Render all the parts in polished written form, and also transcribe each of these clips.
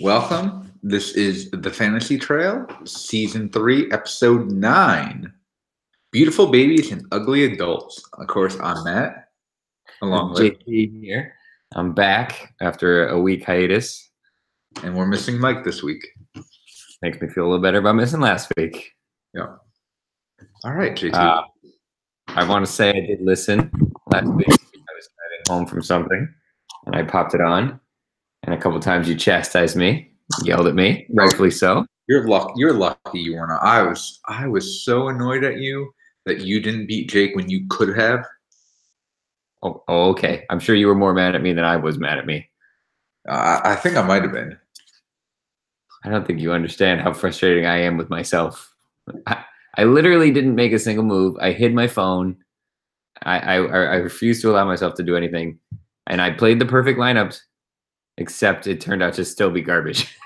Welcome. This is The Fantasy Trail, Season 3, Episode 9. Beautiful Babies and Ugly Adults. Of course, I'm Matt, along with JP here. I'm back after a week hiatus. And we're missing Mike this week. Makes me feel a little better about missing last week. Yeah. All right, JT. I want to say I did listen last week. I was driving home from something, and I popped it on. And a couple times you chastised me, yelled at me, rightfully so. You're lucky you weren't. I was so annoyed at you that you didn't beat Jake when you could have. Oh, okay. I'm sure you were more mad at me than I was mad at me. I think I might have been. I don't think you understand how frustrating I am with myself. I literally didn't make a single move. I hid my phone. I refused to allow myself to do anything. And I played the perfect lineups, except it turned out to still be garbage.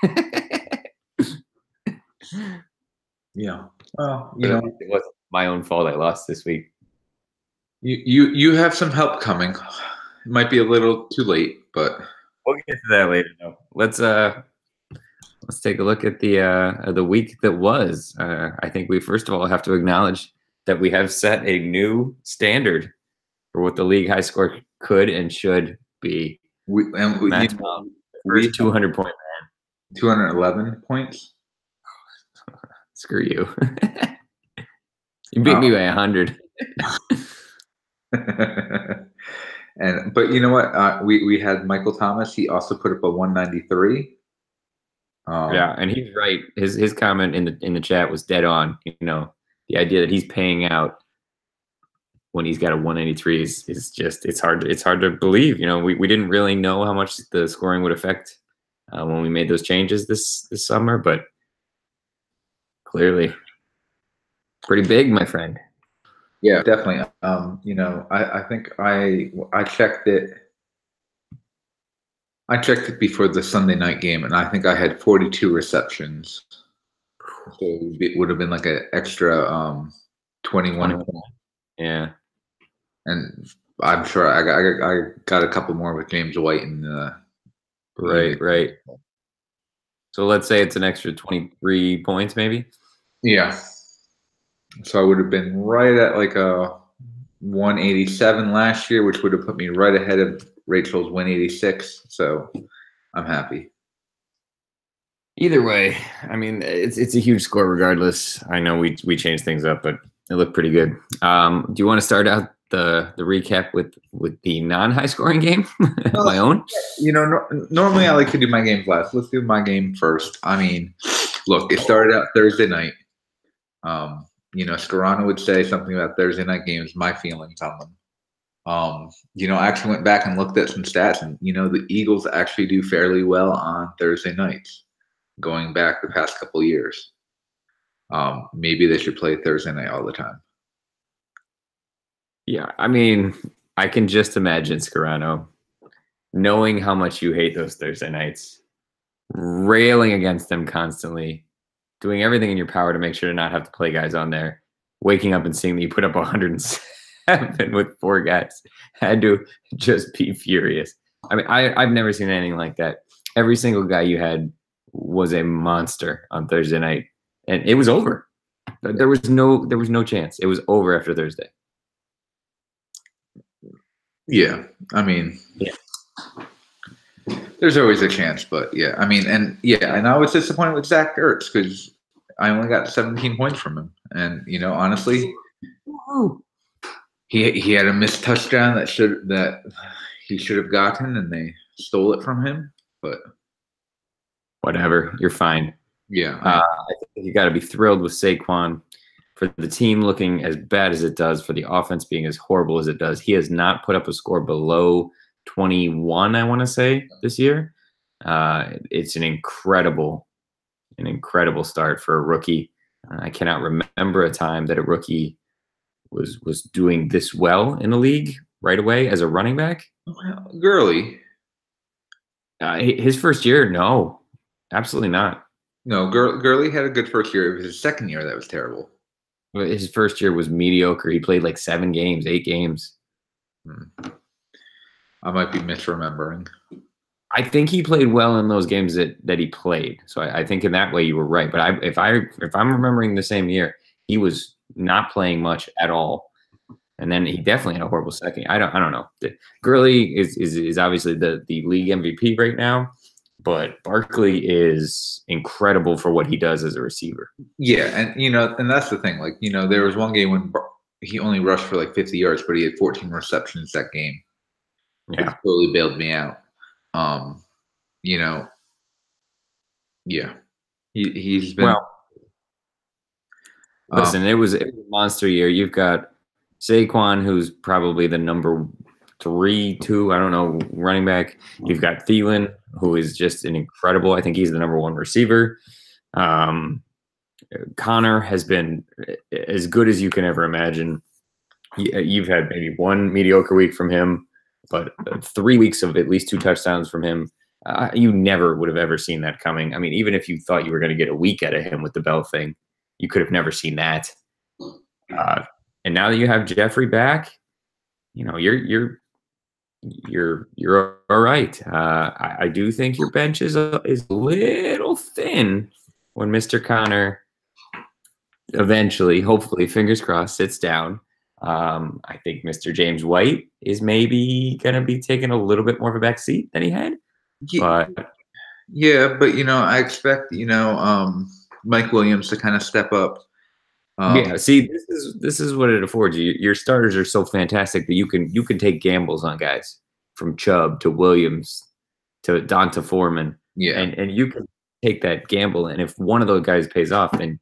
Yeah. Well, it wasn't my own fault I lost this week. You have some help coming. It might be a little too late, but we'll get to that later though. Let's take a look at the week that was. I think we first of all have to acknowledge that we have set a new standard for what the league high score could and should be. Matt's first 200 point man. 211 points. Screw you. You beat me by 100. But you know what? We had Michael Thomas. He also put up a 193. Yeah, and he's right. His comment in the chat was dead on. You know, the idea that he's paying out when he's got a 183 is just it's hard to believe. You know, we didn't really know how much the scoring would affect when we made those changes this summer, but clearly pretty big, my friend. Yeah, definitely. I think I checked it. I checked it before the Sunday night game, and I think I had 42 receptions. So it would have been like an extra 21. Yeah. And I'm sure I got a couple more with James White and right. So let's say it's an extra 23 points, maybe. Yeah. So I would have been right at like a 187 last year, which would have put me right ahead of Rachel's 186. So I'm happy. Either way, I mean, it's a huge score regardless. I know we changed things up, but it looked pretty good. Do you want to start out the recap with the non-high scoring game? My own? Normally I like to do my games last. Let's do my game first. I mean, look, it started out Thursday night. Scarano would say something about Thursday night games, my feelings on them. I actually went back and looked at some stats, and the Eagles actually do fairly well on Thursday nights, going back the past couple of years. Maybe they should play Thursday night all the time. Yeah, I mean, I can just imagine Scarano knowing how much you hate those Thursday nights, railing against them constantly, doing everything in your power to make sure to not have to play guys on there, waking up and seeing that you put up 107 with 4 guys, had to just be furious. I mean, I've never seen anything like that. Every single guy you had was a monster on Thursday night, and it was over. There was no chance. It was over after Thursday. Yeah, I mean, yeah. There's always a chance, but yeah, I mean, and I was disappointed with Zach Ertz because I only got 17 points from him, and honestly, he had a missed touchdown that he should have gotten, and they stole it from him. But whatever, you're fine. Yeah, I think you got to be thrilled with Saquon. For the team looking as bad as it does, for the offense being as horrible as it does, he has not put up a score below 21, I want to say, this year. It's an incredible start for a rookie. I cannot remember a time that a rookie was doing this well in the league right away as a running back. Well, Gurley. His first year, no, absolutely not. No, Gurley had a good first year. It was his second year that was terrible. His first year was mediocre. He played like 7 games, 8 games. I might be misremembering. I think he played well in those games that he played. So I think in that way you were right. But if I'm remembering the same year, he was not playing much at all. And then he definitely had a horrible second. I don't know. Gurley is obviously the league MVP right now, but Barkley is incredible for what he does as a receiver. Yeah, and that's the thing. Like, there was one game when he only rushed for like 50 yards, but he had 14 receptions that game. Yeah, Which totally bailed me out. Yeah, he's been. Well, listen, it was a monster year. You've got Saquon, who's probably the number 3, 2, I don't know, running back. You've got Thielen, who is just an incredible. I think he's the number 1 receiver. Connor has been as good as you can ever imagine. You've had maybe 1 mediocre week from him, but 3 weeks of at least 2 touchdowns from him. You never would have ever seen that coming. I mean, even if you thought you were going to get a week out of him with the Bell thing, you could have never seen that. And now that you have Jeffrey back, you're all right. I do think your bench is a little thin when Mr. Connor eventually, hopefully, fingers crossed, sits down. I think Mr. James White is maybe going to be taking a little bit more of a back seat than he had. But I expect Mike Williams to kind of step up. See, this is what it affords you. Your starters are so fantastic that you can take gambles on guys from Chubb to Williams to Donta Foreman. Yeah, and you can take that gamble, and if one of those guys pays off, then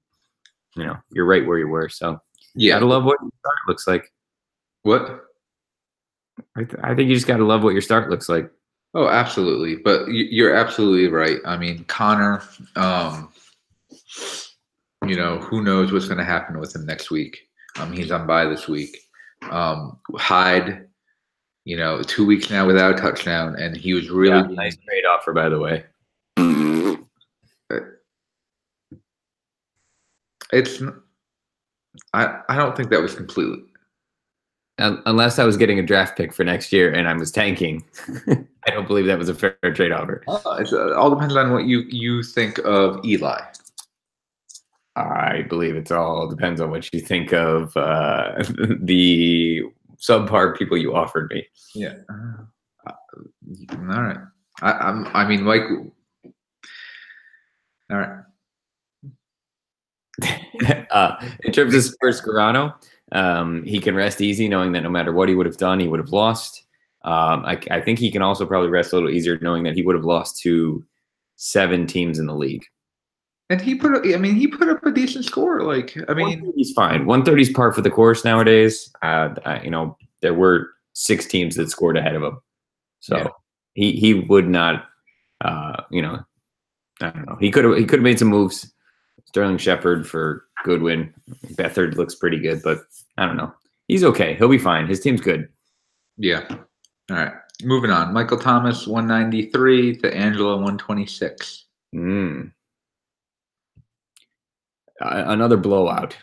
you're right where you were. So yeah, gotta love what your start looks like. What? I think you just gotta love what your start looks like. Oh, absolutely. But you're absolutely right. I mean, Connor, who knows what's going to happen with him next week. He's on bye this week. Hyde, 2 weeks now without a touchdown, and he was really nice trade offer, by the way. I don't think that was completely. Unless I was getting a draft pick for next year and I was tanking, I don't believe that was a fair trade offer. It all depends on what you think of Eli. I believe it all depends on what you think of the subpar people you offered me. Yeah. All right. I mean, Mike. All right. In terms of Spurs Scarano, he can rest easy knowing that no matter what he would have done, he would have lost. I think he can also probably rest a little easier knowing that he would have lost to 7 teams in the league. And he put up a decent score. He's fine. 130 is par for the course nowadays. There were 6 teams that scored ahead of him, so he would not. I don't know. He could have made some moves. Sterling Shepard for Goodwin. Beathard looks pretty good, but I don't know. He's okay. He'll be fine. His team's good. Yeah. All right. Moving on. Michael Thomas, 193 to Angela, 126. Another blowout.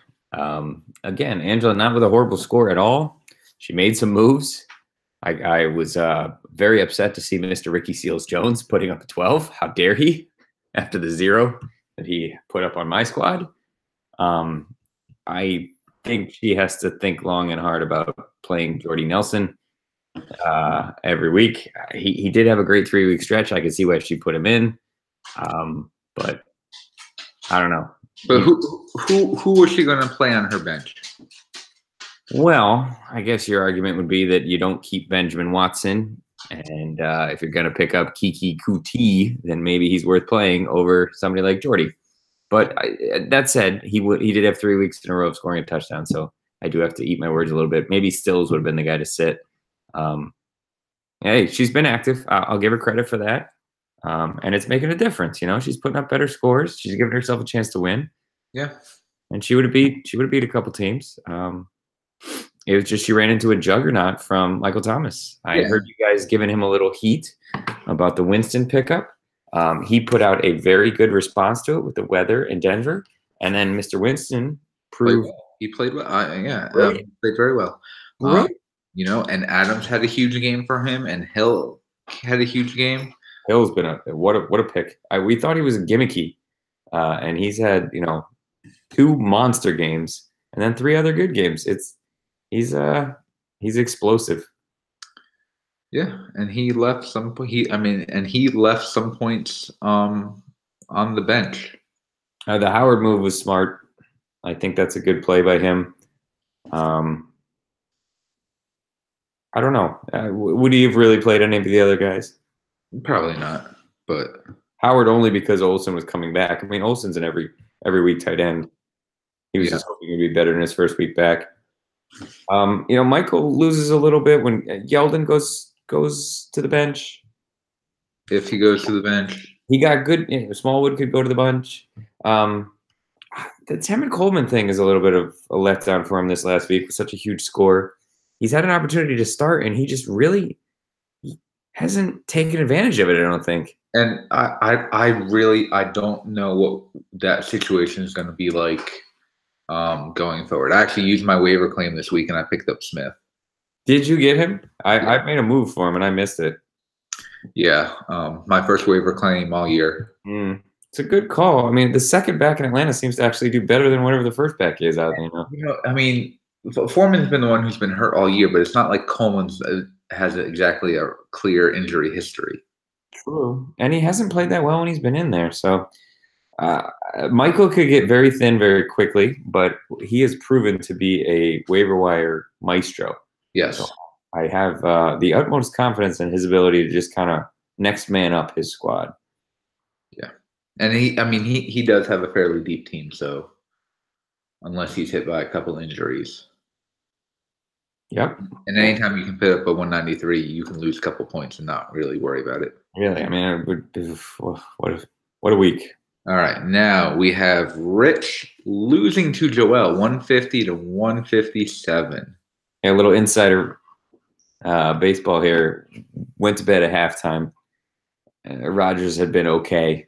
Again, Angela not with a horrible score at all. She made some moves. I was very upset to see Mr. Ricky Seals-Jones putting up a 12. How dare he? After the 0 that he put up on my squad. I think she has to think long and hard about playing Jordy Nelson every week. He did have a great 3-week stretch. I could see why she put him in. But I don't know. But who was she going to play on her bench? Well, I guess your argument would be that you don't keep Benjamin Watson. And if you're going to pick up Kiki Kuti, then maybe he's worth playing over somebody like Jordy. But that said, he did have 3 weeks in a row of scoring a touchdown, so I do have to eat my words a little bit. Maybe Stills would have been the guy to sit. Hey, she's been active. I'll give her credit for that. And it's making a difference. She's putting up better scores. She's giving herself a chance to win. Yeah. And she would have beat a couple teams. It was just she ran into a juggernaut from Michael Thomas. I heard you guys giving him a little heat about the Winston pickup. He put out a very good response to it with the weather in Denver. And then Mr. Winston proved he played well. Right. Played very well. Right. And Adams had a huge game for him, and Hill had a huge game. Hill's been what a pick. We thought he was gimmicky, and he's had 2 monster games and then 3 other good games. He's explosive. Yeah, and he left some. He left some points on the bench. The Howard move was smart. I think that's a good play by him. I don't know. Would he have really played any of the other guys? Probably not, but Howard only because Olsen was coming back. I mean, Olsen's an every week tight end. He was just hoping to be better in his first week back. Michael loses a little bit when Yeldon goes to the bench. If he goes to the bench, he got good. Smallwood could go to the bench. The Tim Coleman thing is a little bit of a letdown for him this last week with such a huge score. He's had an opportunity to start, and he just really hasn't taken advantage of it, I don't think. And I don't know what that situation is going to be like going forward. I actually used my waiver claim this week, and I picked up Smith. Did you get him? I made a move for him, and I missed it. Yeah, my first waiver claim all year. It's a good call. I mean, the second back in Atlanta seems to actually do better than whatever the first back is out there. I mean, Foreman's been the one who's been hurt all year, but it's not like Coleman's has exactly a clear injury history. True, and he hasn't played that well when he's been in there. So Michael could get very thin very quickly, but he has proven to be a waiver wire maestro. Yes. So I have the utmost confidence in his ability to just kind of next man up his squad. Yeah. And he does have a fairly deep team, so unless he's hit by a couple injuries. Yep. And anytime you can put up a 193, you can lose a couple points and not really worry about it. Really? I mean, what a week. All right. Now we have Rich losing to Joelle, 150 to 157. Yeah, a little insider baseball here. Went to bed at halftime. Rogers had been okay.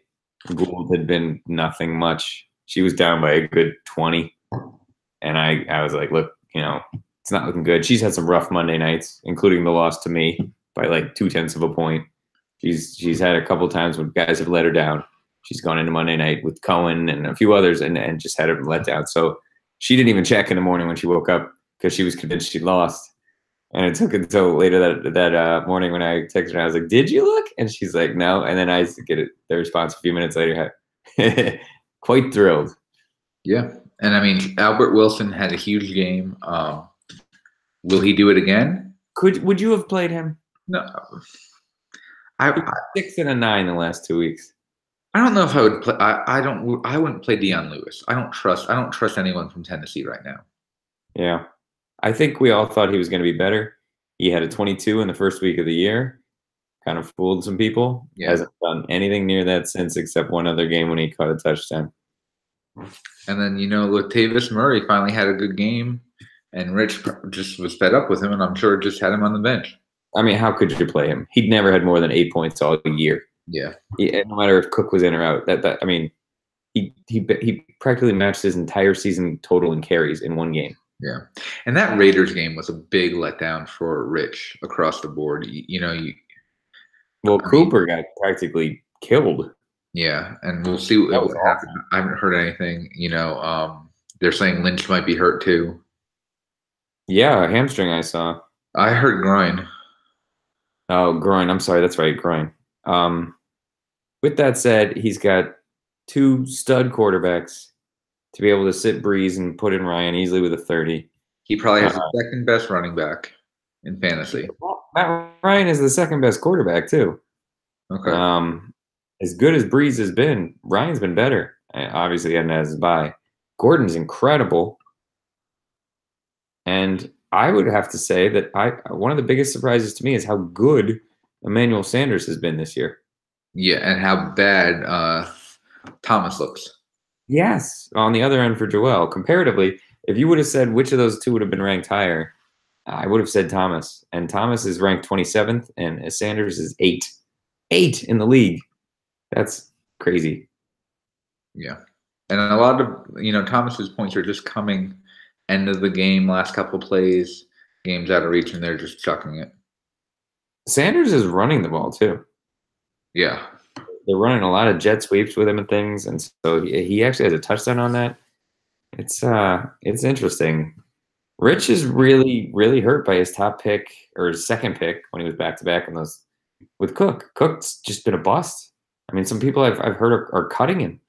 Gould had been nothing much. She was down by a good 20. And I was like, look, it's not looking good. She's had some rough Monday nights, including the loss to me by like 0.2 of a point. She's had a couple times when guys have let her down. She's gone into Monday night with Cohen and a few others and just had her let down. So she didn't even check in the morning when she woke up because she was convinced she'd lost. And it took until later that morning when I texted her, I was like, did you look? And she's like, no. And then I get the response a few minutes later. Quite thrilled. Yeah. And I mean, Albert Wilson had a huge game. Will he do it again? Would you have played him? No. 6 and a 9 the last 2 weeks. I don't know if I would play. I wouldn't play Deion Lewis. I don't trust anyone from Tennessee right now. Yeah. I think we all thought he was going to be better. He had a 22 in the first week of the year. Kind of fooled some people. Yeah. Hasn't done anything near that since, except one other game when he caught a touchdown. And then, Latavius Murray finally had a good game, and Rich just was fed up with him, and I'm sure just had him on the bench. I mean, how could you play him? He'd never had more than 8 points all year. Yeah. No matter if Cook was in or out. I mean, he practically matched his entire season total in carries in one game. Yeah. And that Raiders game was a big letdown for Rich across the board. Cooper got practically killed. Yeah, and we'll see what happens. I haven't heard anything. They're saying Lynch might be hurt too. Yeah, a hamstring I saw. I heard groin. Oh, groin. I'm sorry. That's right, groin. With that said, he's got 2 stud quarterbacks to be able to sit Breeze and put in Ryan easily with a 30. He probably has the second best running back in fantasy. Matt Ryan is the second best quarterback too. Okay. As good as Breeze has been, Ryan's been better. Obviously, and as bye. Gordon's incredible. And I would have to say that one of the biggest surprises to me is how good Emmanuel Sanders has been this year. Yeah, and how bad Thomas looks. Yes, on the other end for Joelle. Comparatively, if you would have said which of those two would have been ranked higher, I would have said Thomas. And Thomas is ranked 27th, and Sanders is 8. 8 in the league. That's crazy. Yeah. And a lot of, Thomas's points are just coming end of the game, last couple plays, games out of reach, and they're just chucking it. Sanders is running the ball, too. Yeah. They're running a lot of jet sweeps with him and things, and so he actually has a touchdown on that. It's interesting. Rich is really, really hurt by his top pick or his second pick when he was back to back in those with Cook. Cook's just been a bust. I mean, some people I've heard are cutting him.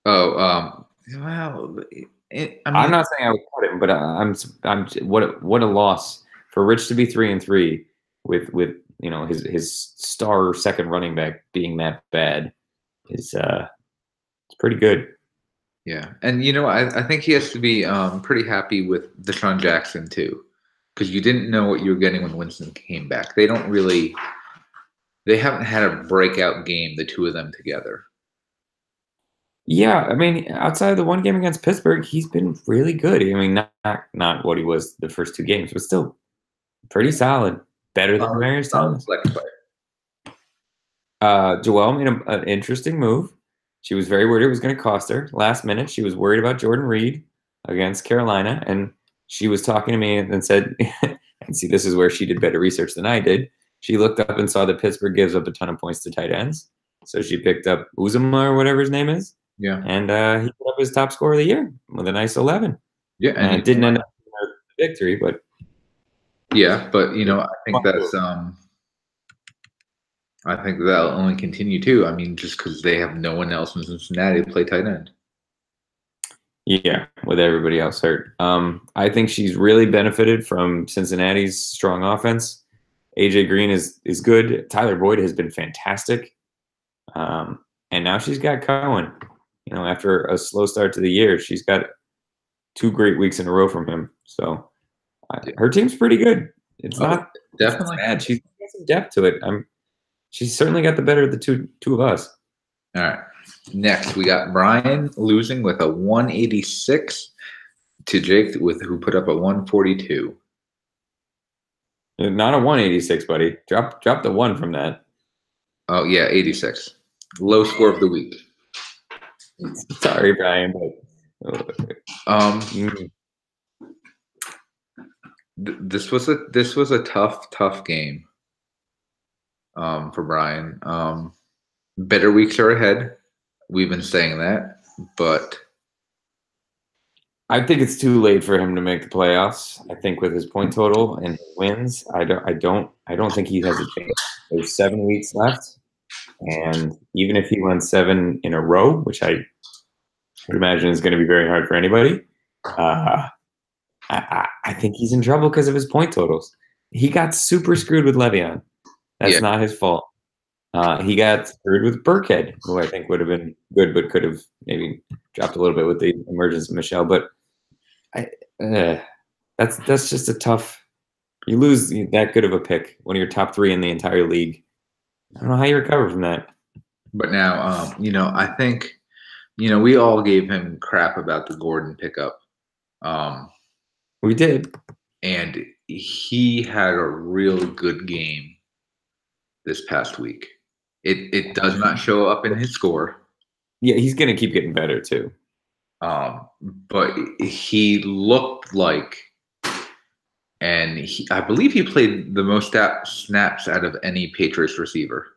Oh, well, I'm not saying I would cut him, but I'm what a loss for Rich to be 3-3 with his star second running back being that bad is it's pretty good. Yeah, and I think he has to be pretty happy with Deshaun Jackson too, because you didn't know what you were getting when Winston came back. They haven't had a breakout game, the two of them together. Yeah, I mean, outside of the one game against Pittsburgh, he's been really good. I mean, not what he was the first two games, but still pretty solid. Better than Marius Thomas. Joelle made an interesting move. She was very worried it was going to cost her. Last minute, she was worried about Jordan Reed against Carolina, and she was talking to me and said, and see, this is where she did better research than I did. She looked up and saw that Pittsburgh gives up a ton of points to tight ends. So she picked up Uzuma or whatever his name is. Yeah. And he put up his top score of the year with a nice 11. Yeah. And it didn't end up with a victory, but. Yeah, but, I think that's I think that'll only continue too. I mean, just because they have no one else in Cincinnati to play tight end. Yeah, with everybody else hurt. I think she's really benefited from Cincinnati's strong offense. AJ Green is good. Tyler Boyd has been fantastic. And now she's got Cohen. After a slow start to the year, she's got 2 great weeks in a row from him. So her team's pretty good. It's not definitely bad. She's got some depth to it. She's certainly got the better of the two of us. All right. Next, we got Brian losing with a 186 to Jake, who put up a 142. Not a 186, buddy. Drop the 1 from that. Oh yeah, 86. Low score of the week. Sorry, Brian, but this was a tough game for Brian. Better weeks are ahead. We've been saying that, but I think it's too late for him to make the playoffs. I think with his point total and his wins, I don't think he has a chance. There's 7 weeks left, and even if he won 7 in a row, which I would imagine is going to be very hard for anybody, I think he's in trouble because of his point totals. He got super screwed with Le'Veon. That's not his fault. He got screwed with Burkhead, who I think would have been good, but could have maybe dropped a little bit with the emergence of Michelle. But that's just a tough. You lose that good of a pick, one of your top 3 in the entire league. I don't know how you recover from that. But now, I think, we all gave him crap about the Gordon pickup. We did, and he had a real good game this past week. It does not show up in his score. Yeah, he's going to keep getting better too. But he looked like, and I believe he played the most snaps out of any Patriots receiver.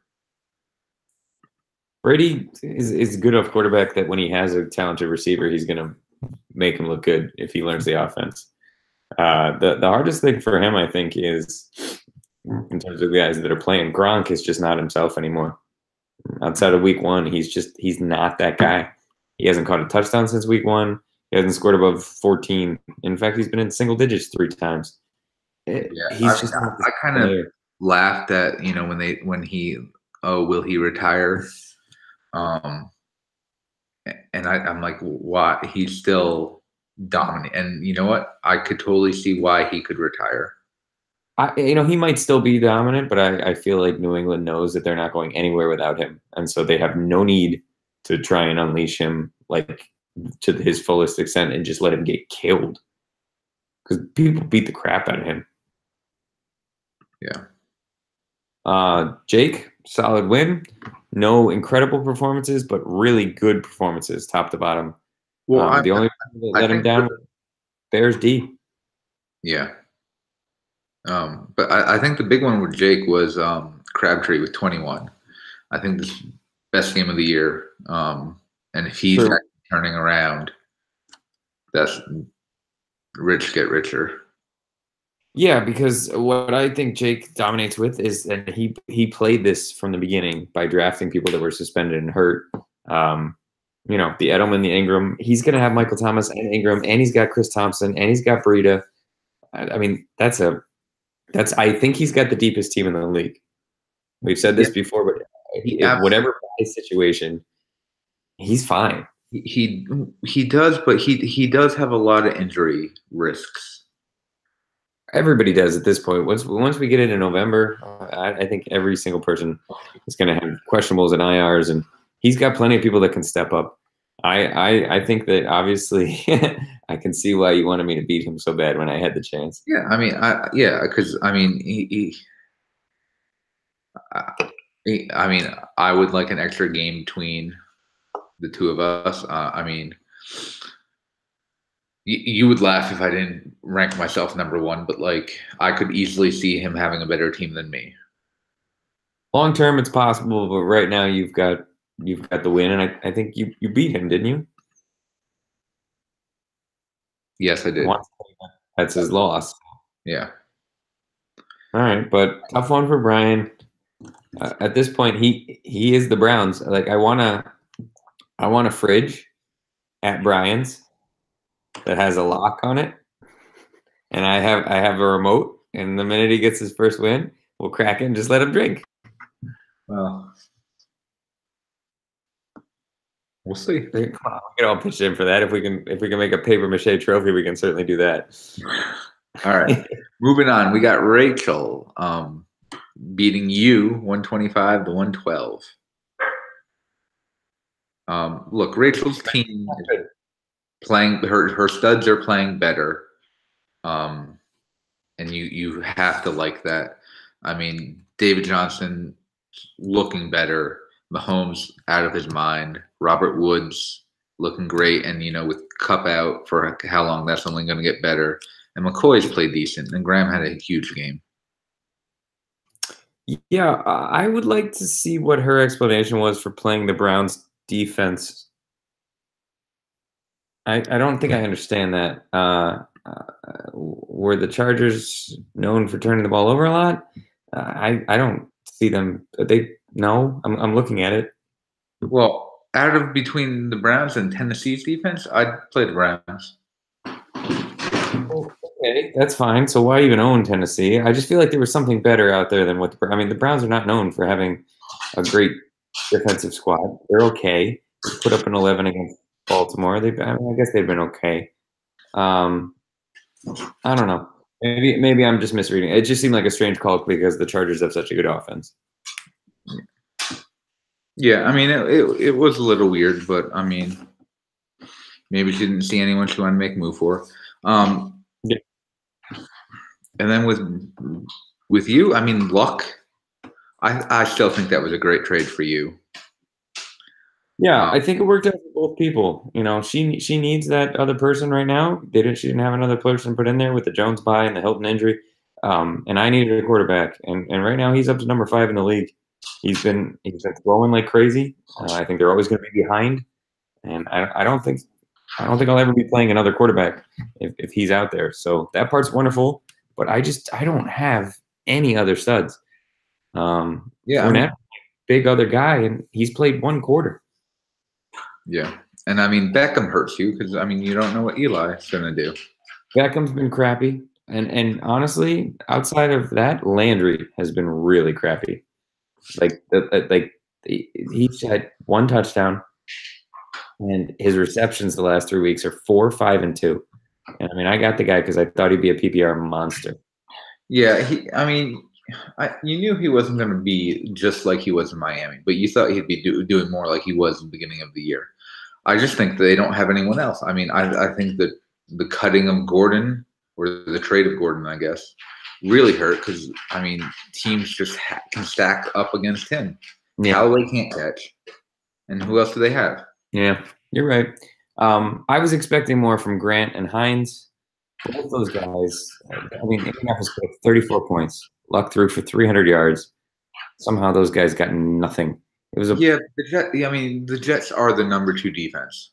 Brady is good enough quarterback that when he has a talented receiver, he's going to make him look good if he learns the offense. The hardest thing for him, I think, is in terms of the guys that are playing, Gronk is just not himself anymore. Outside of week 1, he's not that guy. He hasn't caught a touchdown since week 1. He hasn't scored above 14. In fact, he's been in single digits 3 times. I kind of laughed at when he will he retire? And I'm like, why? He's still dominant, and you know what? I could totally see why he could retire. He might still be dominant, but I feel like New England knows that they're not going anywhere without him, and so they have no need to try and unleash him like to his fullest extent and just let him get killed because people beat the crap out of him. Yeah. Jake, solid win. No incredible performances, but really good performances, top to bottom. Well, the only that let him down, Bears D. Yeah. But I think the big one with Jake was Crabtree with 21. I think this is best game of the year. And if he's True. actually turning around, that's rich get richer. Yeah, because what I think Jake dominates with is that he played this from the beginning by drafting people that were suspended and hurt. You know, the Edelman, the Ingram. He's going to have Michael Thomas and Ingram, and he's got Chris Thompson, and he's got Breida. I mean, I think he's got the deepest team in the league. We've said this before, but whatever situation, he's fine. He does, but he does have a lot of injury risks. Everybody does at this point. Once we get into November, I think every single person is going to have questionables and IRs, and he's got plenty of people that can step up. I think that obviously I can see why you wanted me to beat him so bad when I had the chance. Yeah, I mean, because I mean, I mean, I would like an extra game between the two of us. I mean, you would laugh if I didn't rank myself number one, but like I could easily see him having a better team than me. Long term, it's possible, but right now you've got the win, and I think you beat him, didn't you? Yes, I did. That's his loss. Yeah. All right, but tough one for Brian. At this point, he is the Browns. Like I want a fridge at Brian's that has a lock on it, and I have a remote. And the minute he gets his first win, we'll crack it and just let him drink. Well, we'll see. Come on, we can all pitch in for that. If we can make a paper mache trophy, we can certainly do that. All right, moving on. We got Rachel beating you 125 to 112. Look, Rachel's team is playing. Her studs are playing better, and you have to like that. I mean, David Johnson looking better. Mahomes out of his mind. Robert Woods looking great, and with Cup out for how long, that's only going to get better. And McCoy's played decent, and Graham had a huge game. Yeah, I would like to see what her explanation was for playing the Browns defense. I don't think I understand that. Were the Chargers known for turning the ball over a lot? I don't see them. I'm looking at it. Well, out of between the Browns and Tennessee's defense, I'd play the Browns. Okay, that's fine. So why even own Tennessee? I just feel like there was something better out there than what the Browns are not known for having a great defensive squad. They're okay. They put up an 11 against Baltimore. I guess they've been okay. I don't know. Maybe I'm just misreading. It just seemed like a strange call because the Chargers have such a good offense. Yeah, I mean it was a little weird, but I mean maybe she didn't see anyone she wanted to make a move for. Yeah. And then with you, I mean, Luck. I still think that was a great trade for you. Yeah, I think it worked out for both people. She needs that other person right now. She didn't have another person put in there with the Jones bye and the Hilton injury. And I needed a quarterback. And right now he's up to number 5 in the league. He's been throwing like crazy. I think they're always going to be behind. And I don't think I'll ever be playing another quarterback if he's out there. So that part's wonderful. But I don't have any other studs. Fournette, big other guy, and he's played one quarter. Yeah, and I mean Beckham hurts you because I mean you don't know what Eli's gonna do. Beckham's been crappy, and honestly, outside of that, Landry has been really crappy. He's had one touchdown, and his receptions the last 3 weeks are 4, 5, and 2. And I mean, I got the guy because I thought he'd be a PPR monster. Yeah, you knew he wasn't going to be just like he was in Miami, but you thought he'd be doing more like he was in the beginning of the year. I just think they don't have anyone else. I mean, I think that the cutting of Gordon, or the trade of Gordon, I guess, really hurt because, I mean, teams just can stack up against him. Yeah. Callaway can't catch. And who else do they have? Yeah, you're right. I was expecting more from Grant and Hines. Both those guys, I mean, Indianapolis put up 34 points. Luck threw for 300 yards. Somehow those guys got nothing. It was I mean, the Jets are the number 2 defense.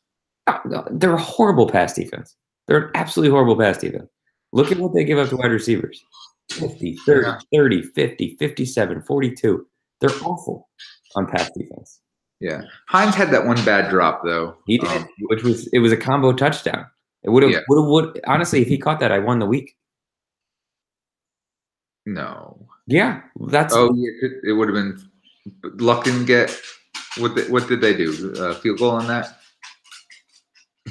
they're a horrible pass defense. They're an absolutely horrible pass defense. Look at what they give up to wide receivers. 50, 30, 30, 50, 57, 42. They're awful on pass defense. Yeah. Hines had that one bad drop though. He did, it was a combo touchdown. It would have honestly, if he caught that, I won the week. No. Yeah, that's it would have been. Luck didn't get. What did they do? Field goal on that?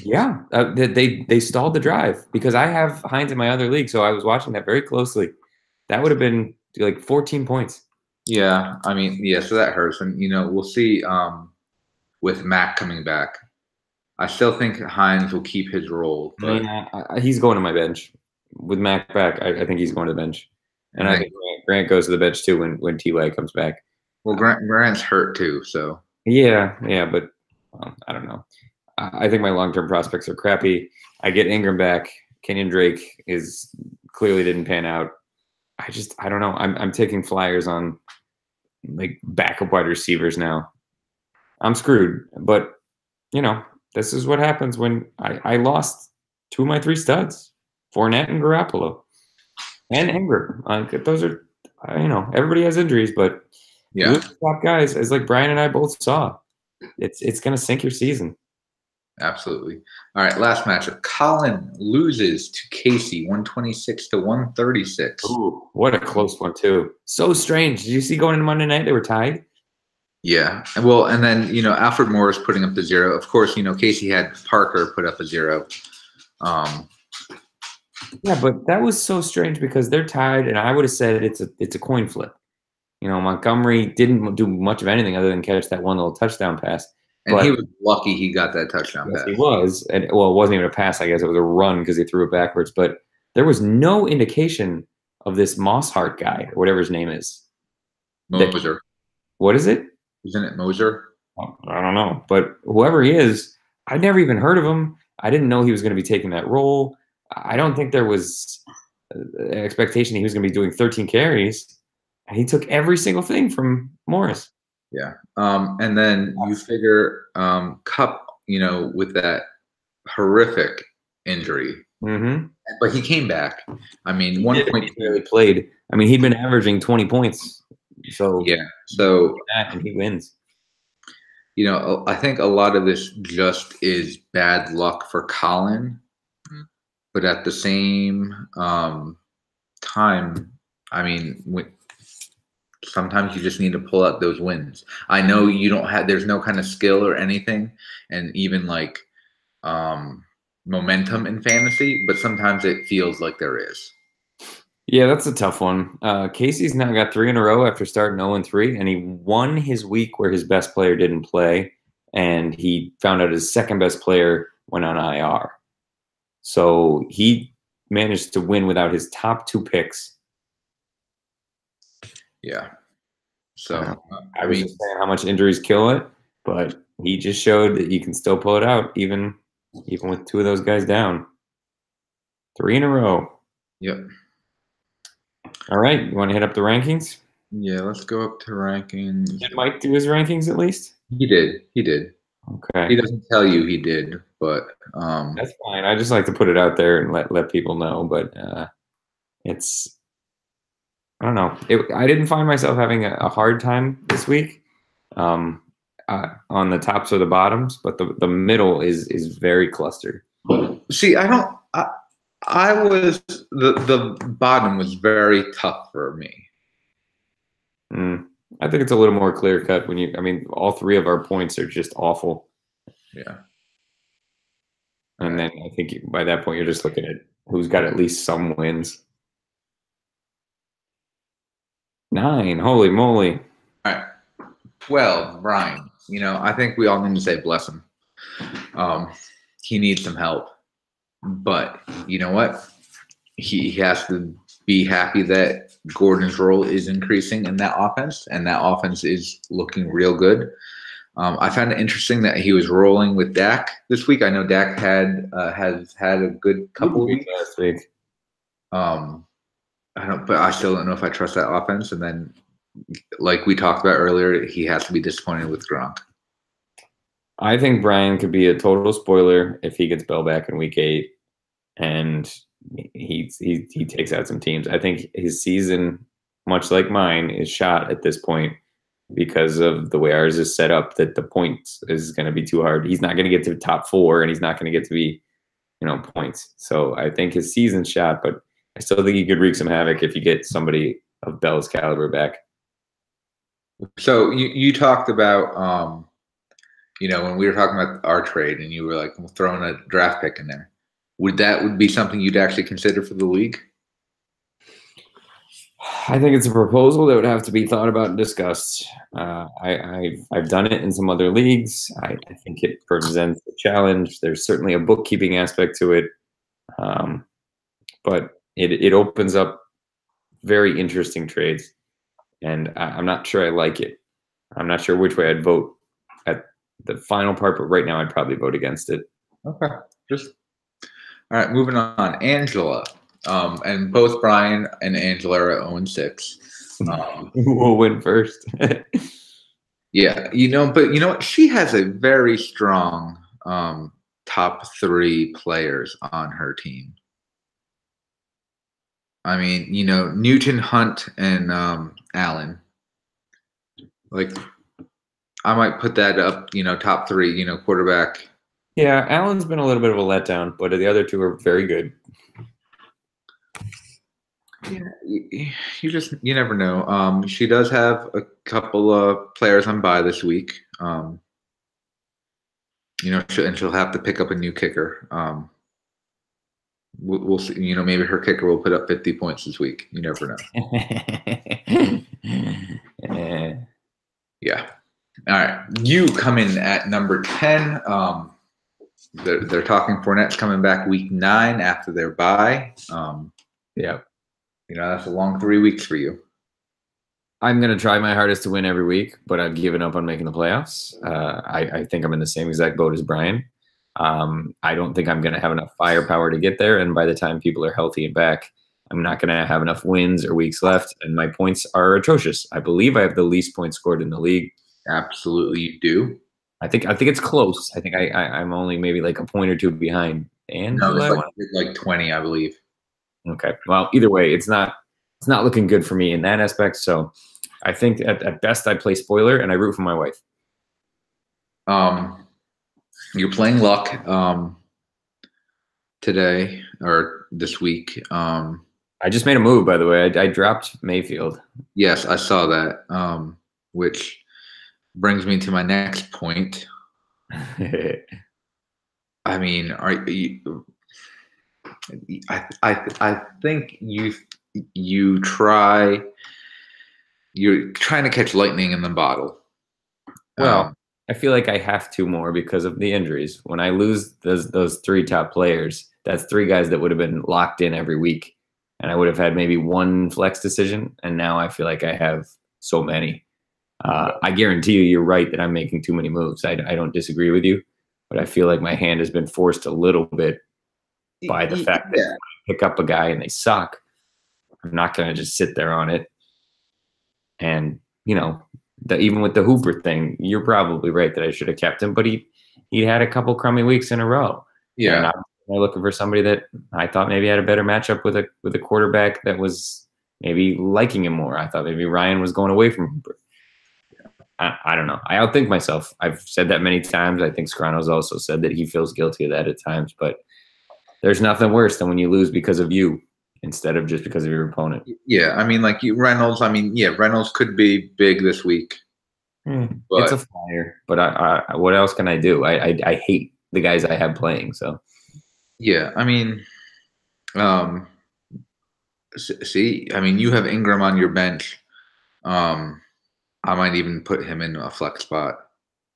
Yeah, they stalled the drive because I have Hines in my other league, so I was watching that very closely. That would have been like 14 points. Yeah, I mean, so that hurts, and we'll see. With Mac coming back, I still think Hines will keep his role. But he's going to my bench with Mac back. I think he's going to the bench, and I think Grant goes to the bench too when T.Y. comes back. Well, Grant's hurt too, so yeah, but I don't know. I think my long-term prospects are crappy. I get Ingram back. Kenyon Drake clearly didn't pan out. I don't know. I'm taking flyers on like backup wide receivers now. I'm screwed, but this is what happens when I lost 2 of my 3 studs, Fournette and Garoppolo, and Ingram. Those are, everybody has injuries, but top guys, as like Brian and I both saw, it's gonna sink your season. Absolutely. All right, last matchup. Colin loses to Casey, 126-136. Ooh, what a close one too. So strange. Did you see going into Monday night they were tied? Yeah. Well, and then Alfred Morris putting up the 0. Of course, Casey had Parker put up a 0. Yeah, but that was so strange because they're tied, and I would have said it's a coin flip. Montgomery didn't do much of anything other than catch that one little touchdown pass. And he was lucky he got that touchdown pass. He was. And it wasn't even a pass, I guess. It was a run because he threw it backwards. But there was no indication of this Mosshart guy, or whatever his name is. Moser. What is it? Isn't it Moser? I don't know. But whoever he is, I never even heard of him. I didn't know he was going to be taking that role. I don't think there was an expectation he was going to be doing 13 carries. And he took every single thing from Morris. Yeah. And then you figure Kupp, with that horrific injury. Mm-hmm. But he came back. I mean, 1 point. He barely played. I mean, he'd been averaging 20 points. So and he wins. I think a lot of this just is bad luck for Colin. But at the same time, I mean, sometimes you just need to pull out those wins. I know there's no kind of skill or anything, and even like momentum in fantasy, but sometimes it feels like there is. Yeah, that's a tough one. Casey's now got 3 in a row after starting 0-3, and he won his week where his best player didn't play, and he found out his second best player went on IR. So he managed to win without his top 2 picks. Yeah. So I was just saying how much injuries kill it, but he just showed that you can still pull it out even with 2 of those guys down. 3 in a row. Yep. All right. You want to hit up the rankings? Yeah, let's go up to rankings. Did Mike do his rankings at least? He did. Okay. He doesn't tell you he did, but that's fine. I just like to put it out there and let people know, but it's I don't know. I didn't find myself having a hard time this week on the tops or the bottoms, but the middle is very clustered. See, I was the bottom was very tough for me. I think it's a little more clear cut when all 3 of our points are just awful. Yeah. And then I think by that point you're just looking at who's got at least some wins. 9, holy moly. All right. Well, Brian, I think we all need to say bless him. He needs some help. But you know what? He has to be happy that Gordon's role is increasing in that offense, and that offense is looking real good. I found it interesting that he was rolling with Dak this week. I know Dak has had a good couple weeks last week. but I still don't know if I trust that offense. And then like we talked about earlier, he has to be disappointed with Gronk. I think Brian could be a total spoiler if he gets Bell back in week 8 and he takes out some teams. I think his season, much like mine, is shot at this point because of the way ours is set up, that the points is going to be too hard. He's not going to get to the top 4 and he's not going to get to be, points. So I think his season's shot, but I still think he could wreak some havoc if you get somebody of Bell's caliber back. So you talked about, when we were talking about our trade and you were like throwing a draft pick in there, would be something you'd actually consider for the league? I think it's a proposal that would have to be thought about and discussed. I've done it in some other leagues. I think it presents a challenge. There's certainly a bookkeeping aspect to it, but it opens up very interesting trades, and I'm not sure I like it. I'm not sure which way I'd vote at the final part, but right now I'd probably vote against it. Okay. All right, moving on. Angela. And both Brian and Angela are at 0-6. Who will win first? Yeah, but you know what? She has a very strong top 3 players on her team. I mean, Newton, Hunt, and Allen. Like, I might put that up, top 3, quarterback. Yeah, Allen's been a little bit of a letdown, but the other 2 are very good. Yeah, you never know. She does have a couple of players on bye this week. And she'll have to pick up a new kicker. We'll see. Maybe her kicker will put up 50 points this week. You never know. Yeah. All right. You come in at number 10. They're talking Fournette's coming back week 9 after their bye. Yeah. That's a long 3 weeks for you. I'm going to try my hardest to win every week, but I've given up on making the playoffs. I think I'm in the same exact boat as Brian. I don't think I'm going to have enough firepower to get there. And by the time people are healthy and back, I'm not going to have enough wins or weeks left. And my points are atrocious. I believe I have the least points scored in the league. Absolutely, you do. I think it's close. I think I'm only maybe like a point or 2 behind. And no, it's like 20, I believe. Okay. Well, either way, it's not looking good for me in that aspect. So I think at best I play spoiler and I root for my wife. You're playing luck today or this week. I just made a move, by the way. I dropped Mayfield. Yes, I saw that. Which brings me to my next point. I mean, I think you're trying to catch lightning in the bottle. Well, I feel like I have to more because of the injuries. When I lose those 3 top players, that's 3 guys that would have been locked in every week, and I would have had maybe 1 flex decision, and now I feel like I have so many. I guarantee you're right that I'm making too many moves. I don't disagree with you, but I feel like my hand has been forced a little bit by the fact that I pick up a guy and they suck. I'm not going to just sit there on it. And, even with the Hooper thing, you're probably right that I should have kept him, but he had a couple crummy weeks in a row. Yeah. And I'm looking for somebody that I thought maybe had a better matchup with a quarterback that was maybe liking him more. I thought maybe Ryan was going away from Hooper. I don't know. I outthink myself. I've said that many times. I think Scarano's also said that he feels guilty of that at times, but there's nothing worse than when you lose because of you instead of just because of your opponent. Yeah, I mean, like Reynolds. Reynolds could be big this week. But it's a flyer, but I what else can I do? I hate the guys I have playing. So yeah, I mean, you have Ingram on your bench. I might even put him in a flex spot.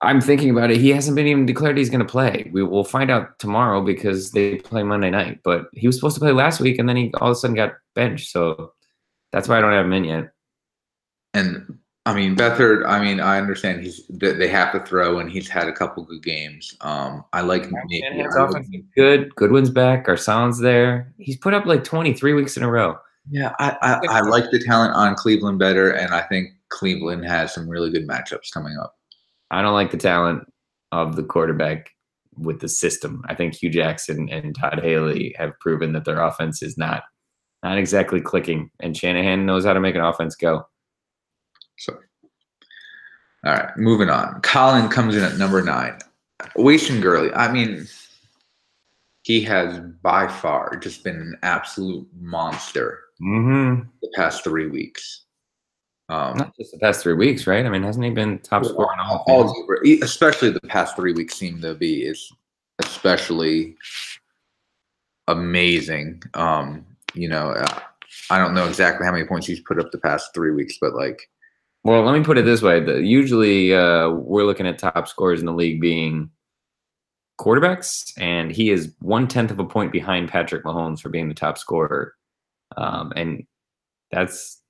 I'm thinking about it. He hasn't been even declared he's going to play. We will find out tomorrow because they play Monday night. But he was supposed to play last week, and then he all of a sudden got benched. So that's why I don't have him in yet. And Beathard. I understand they have to throw, and he's had a couple good games. I like good. Goodwin's back. Garcon's there. He's put up like 23 weeks in a row. Yeah, I like the talent on Cleveland better, and I think Cleveland has some really good matchups coming up. I don't like the talent of the quarterback with the system. I think Hugh Jackson and Todd Haley have proven that their offense is not exactly clicking, and Shanahan knows how to make an offense go. So, all right, moving on. Colin comes in at number 9. Winston Gurley. I mean, he has by far just been an absolute monster the past 3 weeks. Not just the past 3 weeks, right? I mean, hasn't he been top scorer in all year? Especially the past 3 weeks seem to be especially amazing. You know, I don't know exactly how many points he's put up the past 3 weeks, but like. Well, let me put it this way: usually we're looking at top scorers in the league being quarterbacks, and he is 1/10 of a point behind Patrick Mahomes for being the top scorer, and that's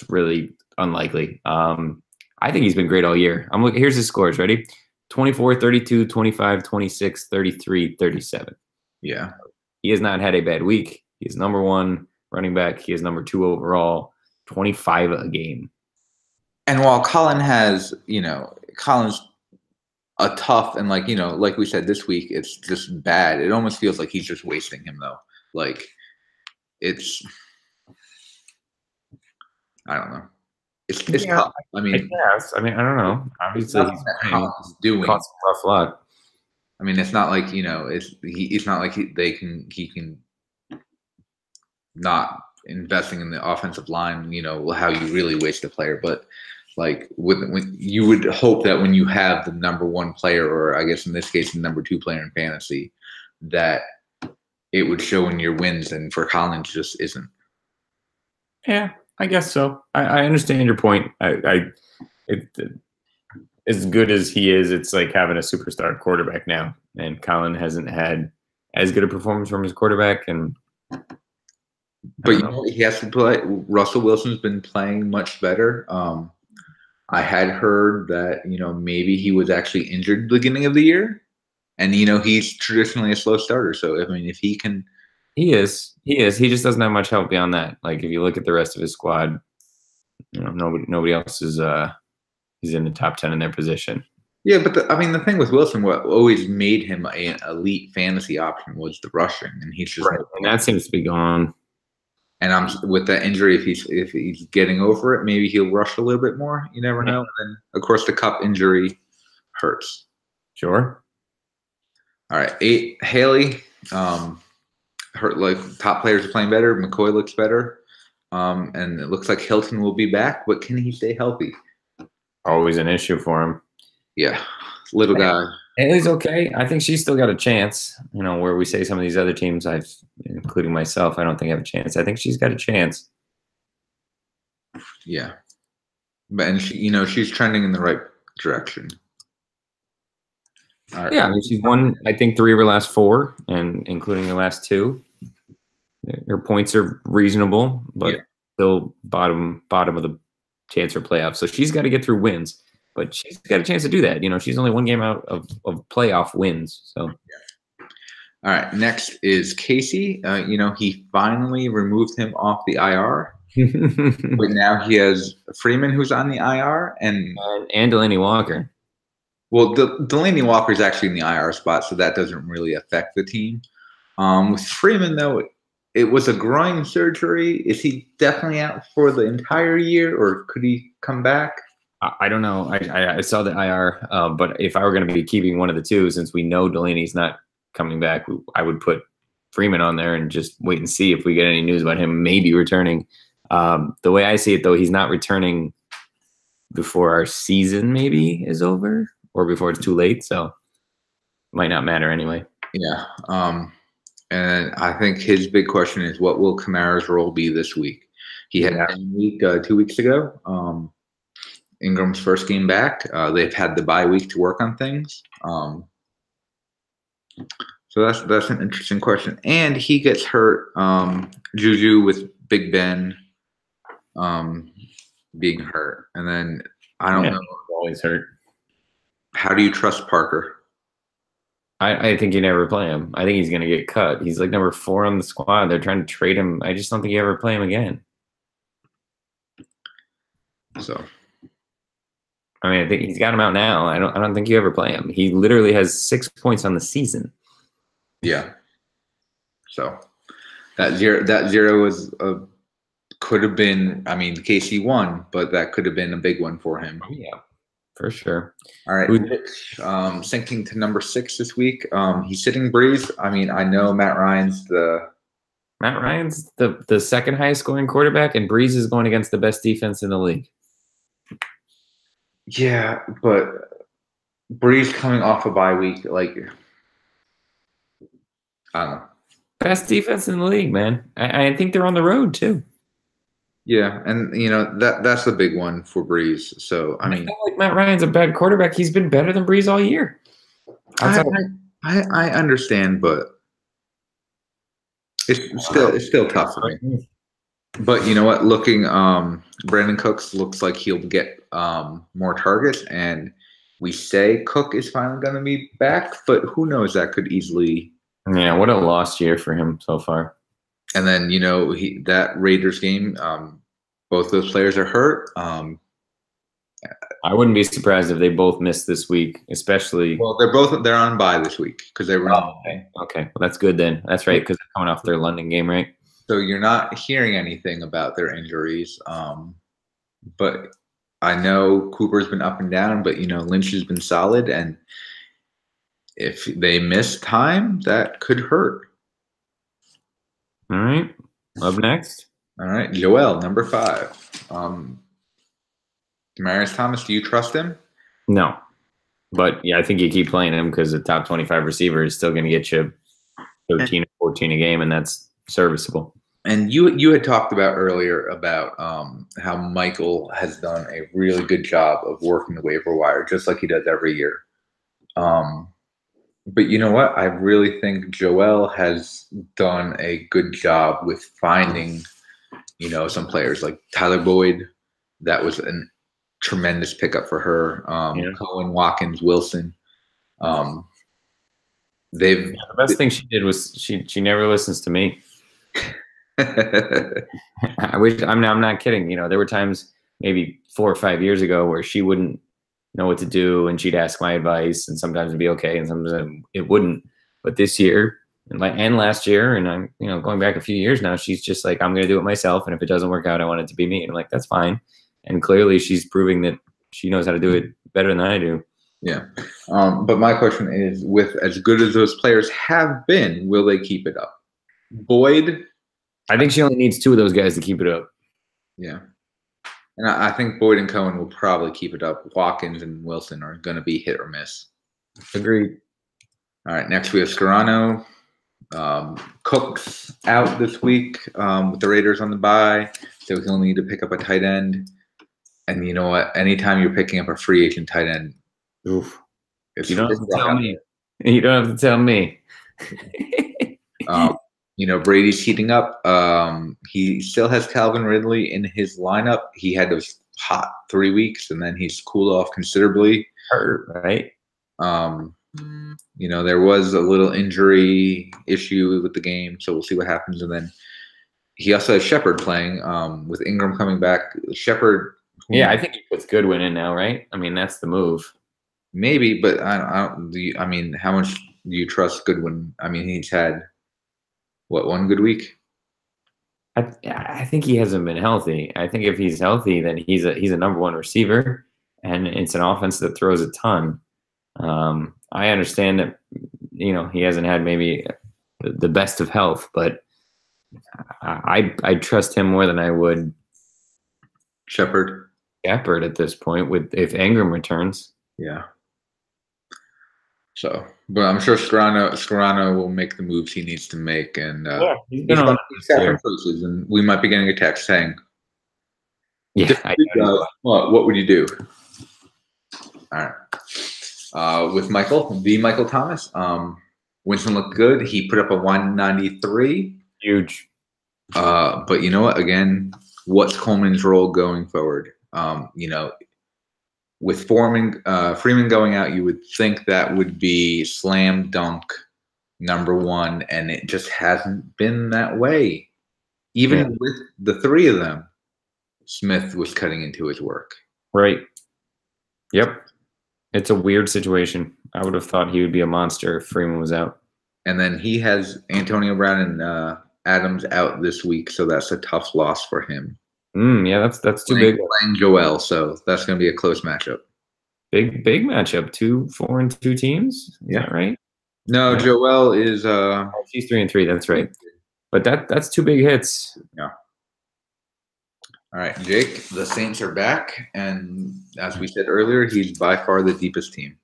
really unlikely. I think he's been great all year. Here's his scores. Ready? 24, 32, 25, 26, 33, 37. Yeah. He has not had a bad week. He's number 1 running back. He is number 2 overall, 25 a game. And while Colin has, Colin's a tough and like we said this week, it's just bad. It almost feels like he's just wasting him though. Like it's, I don't know. It's tough. I mean, yes. I mean, I don't know. Obviously, he's doing caught some rough luck. I mean, it's not like it's not like he can not investing in the offensive line. How you really waste a player, but like when you would hope that when you have the number 1 player, or I guess in this case the number 2 player in fantasy, that it would show in your wins, and for Collins just isn't. Yeah, I guess so. I understand your point. As good as he is, it's like having a superstar quarterback now, and Colin hasn't had as good a performance from his quarterback. But he has to play. Russell Wilson's been playing much better. I had heard that maybe he was actually injured at the beginning of the year, and he's traditionally a slow starter. So I mean, if he can. He is. He just doesn't have much help beyond that. Like if you look at the rest of his squad, nobody else is he's in the top 10 in their position. Yeah, but the thing with Wilson, what always made him an elite fantasy option was the rushing, and he's just right. And that seems to be gone. And with that injury, if he's getting over it, maybe he'll rush a little bit more. You never know. And then of course the Cup injury hurts. Sure. All right, 8 Haley. Hurt, like top players are playing better. McCoy looks better, and it looks like Hilton will be back. But can he stay healthy? Always an issue for him. Yeah, little guy. Haley's okay. I think she's still got a chance. Where we say some of these other teams, including myself, I don't think I have a chance. I think she's got a chance. Yeah, but she's trending in the right direction. Right. Yeah, I mean, she's won, I think, 3 of her last 4, and including the last 2. Her points are reasonable, but still bottom of the chance for playoffs. So she's got to get through wins, but she's got a chance to do that. She's only 1 game out of playoff wins. So, all right. Next is Casey. He finally removed him off the IR, but now he has Freeman who's on the IR and Delaney Walker. Well, Delaney Walker is actually in the IR spot, so that doesn't really affect the team. With Freeman, though, it was a groin surgery. Is he definitely out for the entire year, or could he come back? I don't know. I saw the IR, but if I were going to be keeping one of the 2, since we know Delaney's not coming back, I would put Freeman on there and just wait and see if we get any news about him maybe returning. The way I see it, though, he's not returning before our season maybe is over, or before it's too late, so it might not matter anyway. Yeah. And I think his big question is, what will Kamara's role be this week? He had a week 2 weeks ago. Ingram's first game back. They've had the bye week to work on things. So that's an interesting question. And he gets hurt. Juju with Big Ben being hurt. And then I don't know. Always hurt. How do you trust Parker? I think you never play him. I think he's going to get cut. He's like number 4 on the squad. They're trying to trade him. I just don't think you ever play him again. So, I mean, I think he's got him out now. I don't think you ever play him. He literally has 6 points on the season. Yeah. So that zero was could have been. I mean, KC won, but that could have been a big one for him. Yeah, for sure. All right, Rich, sinking to number 6 this week. He's sitting Breeze. I mean, I know Matt Ryan's the second highest scoring quarterback, and Breeze is going against the best defense in the league. Yeah, but Breeze coming off a bye week, like I don't know. Best defense in the league, man. I think they're on the road too. Yeah, and that's the big one for Breeze. So I mean, it's not like Matt Ryan's a bad quarterback. He's been better than Breeze all year. I understand, but it's still tough for me. But you know what? Looking, Brandon Cooks looks like he'll get more targets, and we say Cook is finally going to be back, but who knows? That could easily. Yeah, what a lost year for him so far. And then that Raiders game, both those players are hurt. I wouldn't be surprised if they both missed this week, especially. Well, they're on bye this week because they were. Okay, well that's good then. That's right, because they're coming off their London game, right? So you're not hearing anything about their injuries, but I know Cooper's been up and down, but Lynch has been solid, and if they miss time, that could hurt. All right, up next. All right, Joelle, number 5. Demaryius Thomas, do you trust him? No, but yeah, I think you keep playing him because the top 25 receiver is still going to get you 13 or 14 a game, and that's serviceable. And you had talked about earlier about how Michael has done a really good job of working the waiver wire, just like he does every year. But you know what? I really think Joelle has done a good job with finding, some players like Tyler Boyd. That was a tremendous pickup for her. Cohen, Watkins, Wilson. The best thing she did was she never listens to me. I wish I'm not kidding. There were times maybe 4 or 5 years ago where she wouldn't know what to do and she'd ask my advice, and sometimes it'd be okay and sometimes it wouldn't. But this year and last year, and I'm going back a few years now, she's just like, I'm gonna do it myself, and if it doesn't work out, I want it to be me. And I'm like, that's fine. And clearly she's proving that she knows how to do it better than I do. Yeah. But my question is, with as good as those players have been, will they keep it up? Boyd, I think she only needs 2 of those guys to keep it up. Yeah. And I think Boyd and Cohen will probably keep it up. Watkins and Wilson are going to be hit or miss. Agreed. All right, next we have Scarano. Cook's out this week with the Raiders on the bye, so he'll need to pick up a tight end. And you know what? Anytime you're picking up a free agent tight end, oof. You don't have to tell me. You don't have to tell me. Brady's heating up. He still has Calvin Ridley in his lineup. He had those hot 3 weeks, and then he's cooled off considerably. Hurt, right? There was a little injury issue with the game, so we'll see what happens. And then he also has Shepard playing with Ingram coming back. Shepard. Yeah, I think he puts Goodwin in now, right? I mean, that's the move. Maybe, but how much do you trust Goodwin? I mean, he's had one good week? I think he hasn't been healthy. I think if he's healthy, then he's a number 1 receiver, and it's an offense that throws a ton. I understand that he hasn't had maybe the best of health, but I trust him more than I would Shepard at this point if Ingram returns. Yeah. So, but I'm sure Scarano will make the moves he needs to make, and he's been on different coaches, and we might be getting a text saying, "Yeah, what would you do?" All right. With Michael Thomas, Winston looked good. He put up a 193. Huge. But you know what? Again, what's Coleman's role going forward? With Freeman going out, you would think that would be slam dunk number 1, and it just hasn't been that way. Even with the 3 of them, Smith was cutting into his work. Right. Yep. It's a weird situation. I would have thought he would be a monster if Freeman was out. And then he has Antonio Brown and Adams out this week, so that's a tough loss for him. Yeah, that's too big. Playing Joelle, so that's going to be a close matchup. Big matchup. 4-2 teams. Is that right? No, yeah. Joelle is she's 3-3. That's right. But that's 2 big hits. Yeah. All right, Jake. The Saints are back, and as we said earlier, he's by far the deepest team.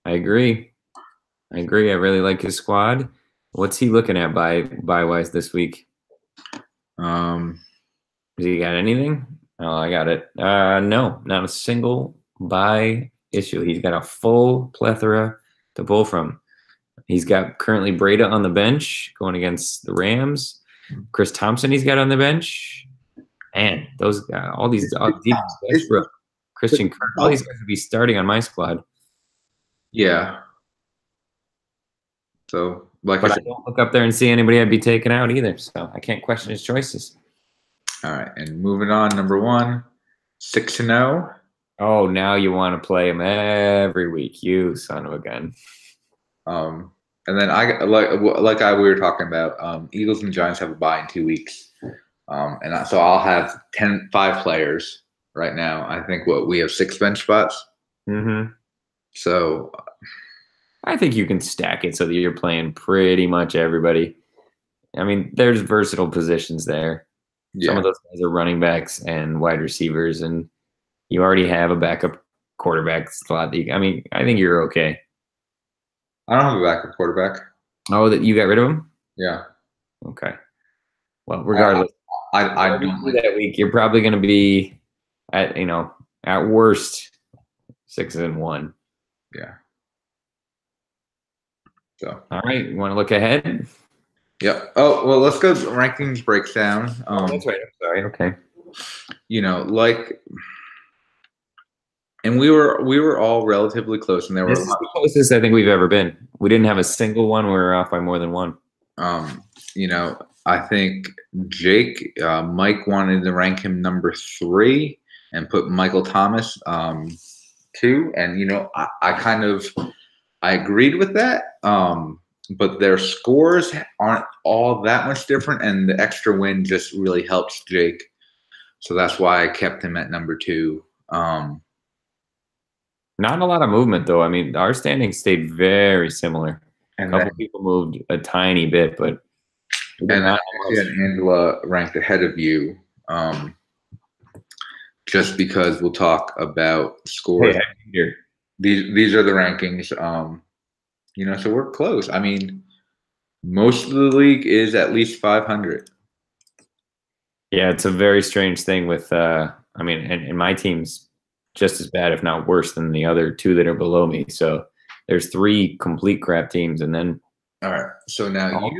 I agree. I really like his squad. What's he looking at buy wise this week? Has he got anything? Oh, I got it. No, not a single buy issue. He's got a full plethora to pull from. He's got currently Brady on the bench going against the Rams. Chris Thompson he's got on the bench. And those guys, all these Christian Kirk, all these guys would be starting on my squad. Yeah. So, but I don't look up there and see anybody I'd be taking out either. So I can't question his choices. All right, and moving on, number 1, 6-0. Oh, now you want to play him every week, you son of a gun. And then we were talking about, Eagles and Giants have a bye in 2 weeks. So I'll have 5 players right now. I think we have 6 bench spots. Mm-hmm. So I think you can stack it so that you're playing pretty much everybody. I mean, there's versatile positions there. Yeah. Some of those guys are running backs and wide receivers, and you already have a backup quarterback slot. I mean, I think you're okay. I don't have a backup quarterback. Oh, that you got rid of him? Yeah. Okay. Well, regardless, I don't do that week. You're probably going to be at worst 6-1. Yeah. So. All right, you want to look ahead? Yep. Oh well, let's go rankings breakdown. That's right. I'm sorry. Okay. And we were all relatively close, and this is the closest I think we've ever been. We didn't have a single one where we're off by more than 1. I think Jake, Mike wanted to rank him number 3 and put Michael Thomas 2, and I agreed with that. But their scores aren't all that much different, and the extra win just really helps Jake. So that's why I kept him at number 2. Not a lot of movement, though. I mean, our standings stayed very similar. A couple people moved a tiny bit, but Angela ranked ahead of you, just because we'll talk about scores. Hey, these are the rankings. So we're close. I mean, most of the league is at least 500. Yeah, it's a very strange thing with, and my team's just as bad, if not worse, than the other 2 that are below me. So there's 3 complete crap teams, and then. All right. So now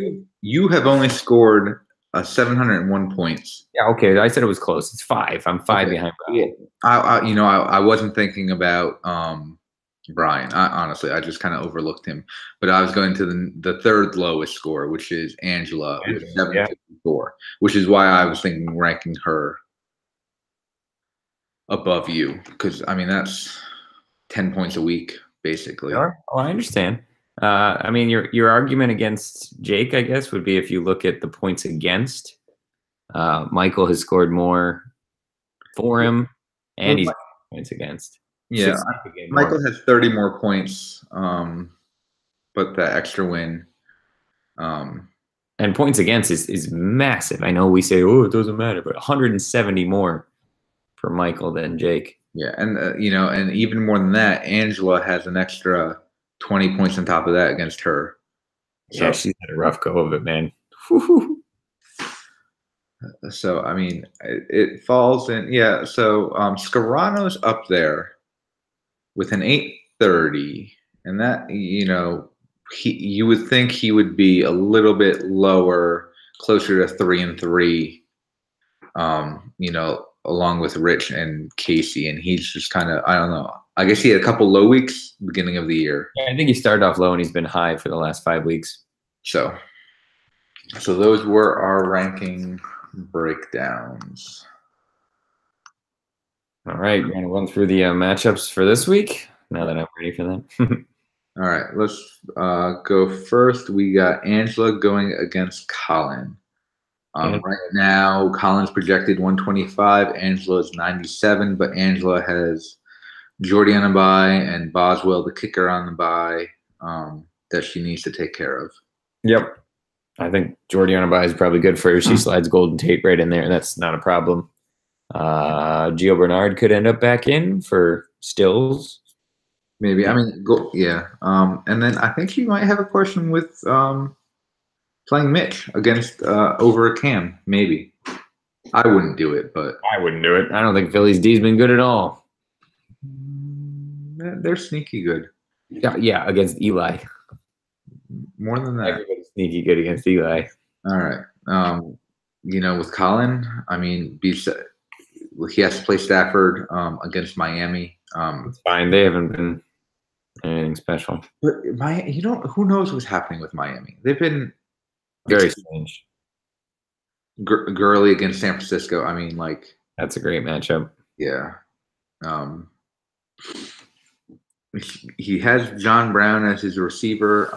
you have only scored 701 points. Yeah. Okay. I said it was close. It's 5. I'm 5 behind Brian. I wasn't thinking about Brian. Honestly, I just kind of overlooked him. But I was going to the 3rd lowest score, which is Angela with 754, which is why I was thinking ranking her above you, because that's 10 points a week basically. Sure. Oh, I understand. Your argument against Jake, I guess, would be if you look at the points against. Michael has scored more for him, and he's points against. Yeah, Michael has 30 more points, but the extra win. And points against is massive. I know we say, oh, it doesn't matter, but 170 more for Michael than Jake. Yeah, and and even more than that, Angela has an extra 20 points on top of that against her. Yeah, she's had a rough go of it, man. So it falls in. Yeah, so Scarano's up there with an 830, and that you would think he would be a little bit lower, closer to 3-3. Along with Rich and Casey, and he's just kind of, I don't know. I guess he had a couple low weeks beginning of the year. Yeah, I think he started off low and he's been high for the last 5 weeks. So those were our ranking breakdowns. All right, you're gonna run through the matchups for this week. Now that I'm ready for that. All right, let's go first. We got Angela going against Colin. Right now, Colin's projected 125. Angela's 97, but Angela has Jordy on the bye and Boswell, the kicker, on the bye that she needs to take care of. Yep. I think Jordy on a bye is probably good for her. She slides Golden Tate right in there. That's not a problem. Gio Bernard could end up back in for Stills. Maybe. I mean, yeah. And then I think she might have a question with playing Mitch against over Cam. Maybe. I wouldn't do it, but I wouldn't do it. I don't think Philly's D's been good at all. They're sneaky good. Yeah, against Eli. More than that. Everybody's sneaky good against Eli. All right. With Colin, I mean, he has to play Stafford against Miami. It's fine. They haven't been anything special. But who knows what's happening with Miami? They've been very strange. Gurley against San Francisco. I mean, that's a great matchup. Yeah. He has John Brown as his receiver.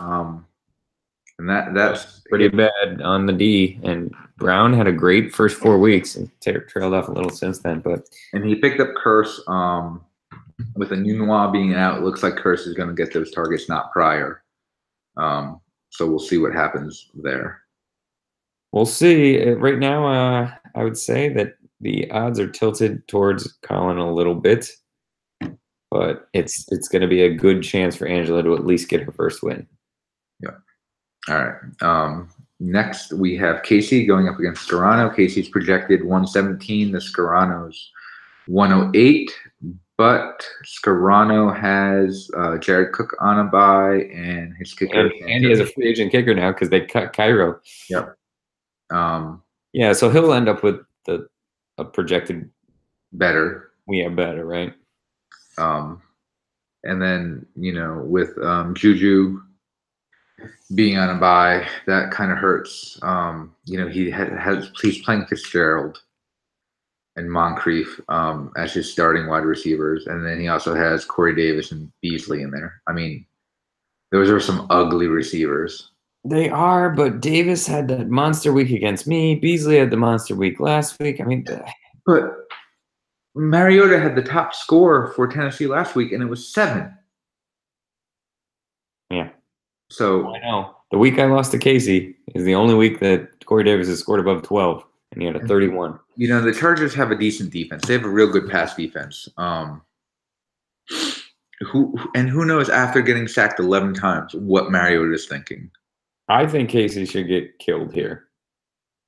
And that's pretty bad on the D. And Brown had a great first 4 weeks and trailed off a little since then. And he picked up Curse with a Nunoir being out. It looks like Curse is going to get those targets, not Pryor. So we'll see what happens there. We'll see. Right now, I would say that the odds are tilted towards Colin a little bit, but it's going to be a good chance for Angela to at least get her first win. Yeah. All right. Next, we have Casey going up against Scarano. Casey's projected 117. The Scarano's 108. But Scarano has Jared Cook on a bye, and his kicker. And he has a free agent kicker now because they cut Cairo. Yep. Yeah, so he'll end up with a projected better. Better, right? And then with Juju being on a bye, that kind of hurts. He's playing Fitzgerald and Moncrief as his starting wide receivers, and then he also has Corey Davis and Beasley in there. I mean, those are some ugly receivers. They are, but Davis had that monster week against me. Beasley had the monster week last week. I mean, but Mariota had the top score for Tennessee last week, and it was 7. Yeah. So I know the week I lost to Casey is the only week that Corey Davis has scored above 12, and he had a 31. The Chargers have a decent defense. They have a real good pass defense. Who knows after getting sacked 11 times what Mariota is thinking. I think Casey should get killed here.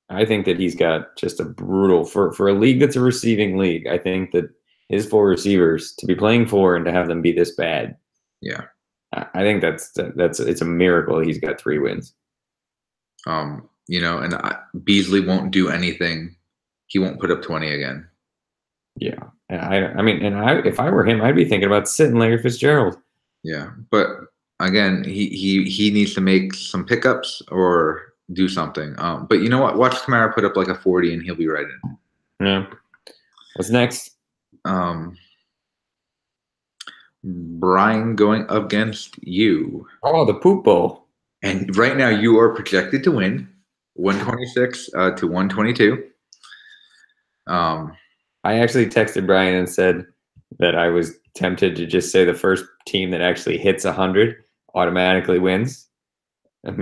I think that he's got just a brutal for a league that's a receiving league. I think that his 4 receivers to be playing 4 and to have them be this bad. Yeah, I think it's a miracle. He's got 3 wins. And Beasley won't do anything. He won't put up 20 again. Yeah, if I were him, I'd be thinking about sitting Larry Fitzgerald. Yeah, but again, he needs to make some pickups or do something. But you know what? Watch Kamara put up like a 40 and he'll be right in. Yeah. What's next? Brian going up against you. Oh, the Poop Bowl. And right now you are projected to win 126 to 122. I actually texted Brian and said that I was tempted to just say the first team that actually hits 100 automatically wins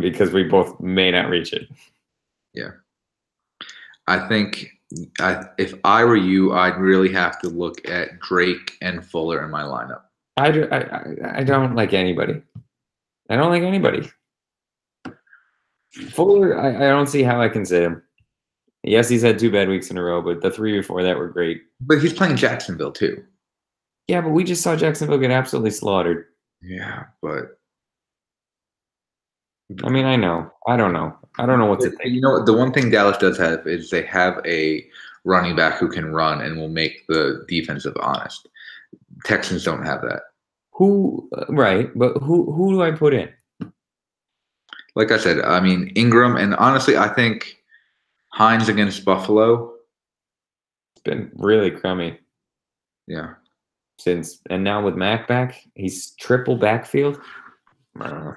because we both may not reach it. Yeah. I think if I were you, I'd really have to look at Drake and Fuller in my lineup. I don't like anybody. I don't like anybody. Fuller, I don't see how I can say him. Yes, he's had 2 bad weeks in a row, but the 3 before that were great. But he's playing Jacksonville too. Yeah, but we just saw Jacksonville get absolutely slaughtered. Yeah, but I mean, I know. I don't know. I don't know what to think. The one thing Dallas does have is they have a running back who can run and will make the defensive honest. Texans don't have that. Right, but who do I put in? Like I said, I mean, Ingram, and honestly, I think Hines against Buffalo. It's been really crummy. Yeah. And now with Mac back, he's triple backfield. I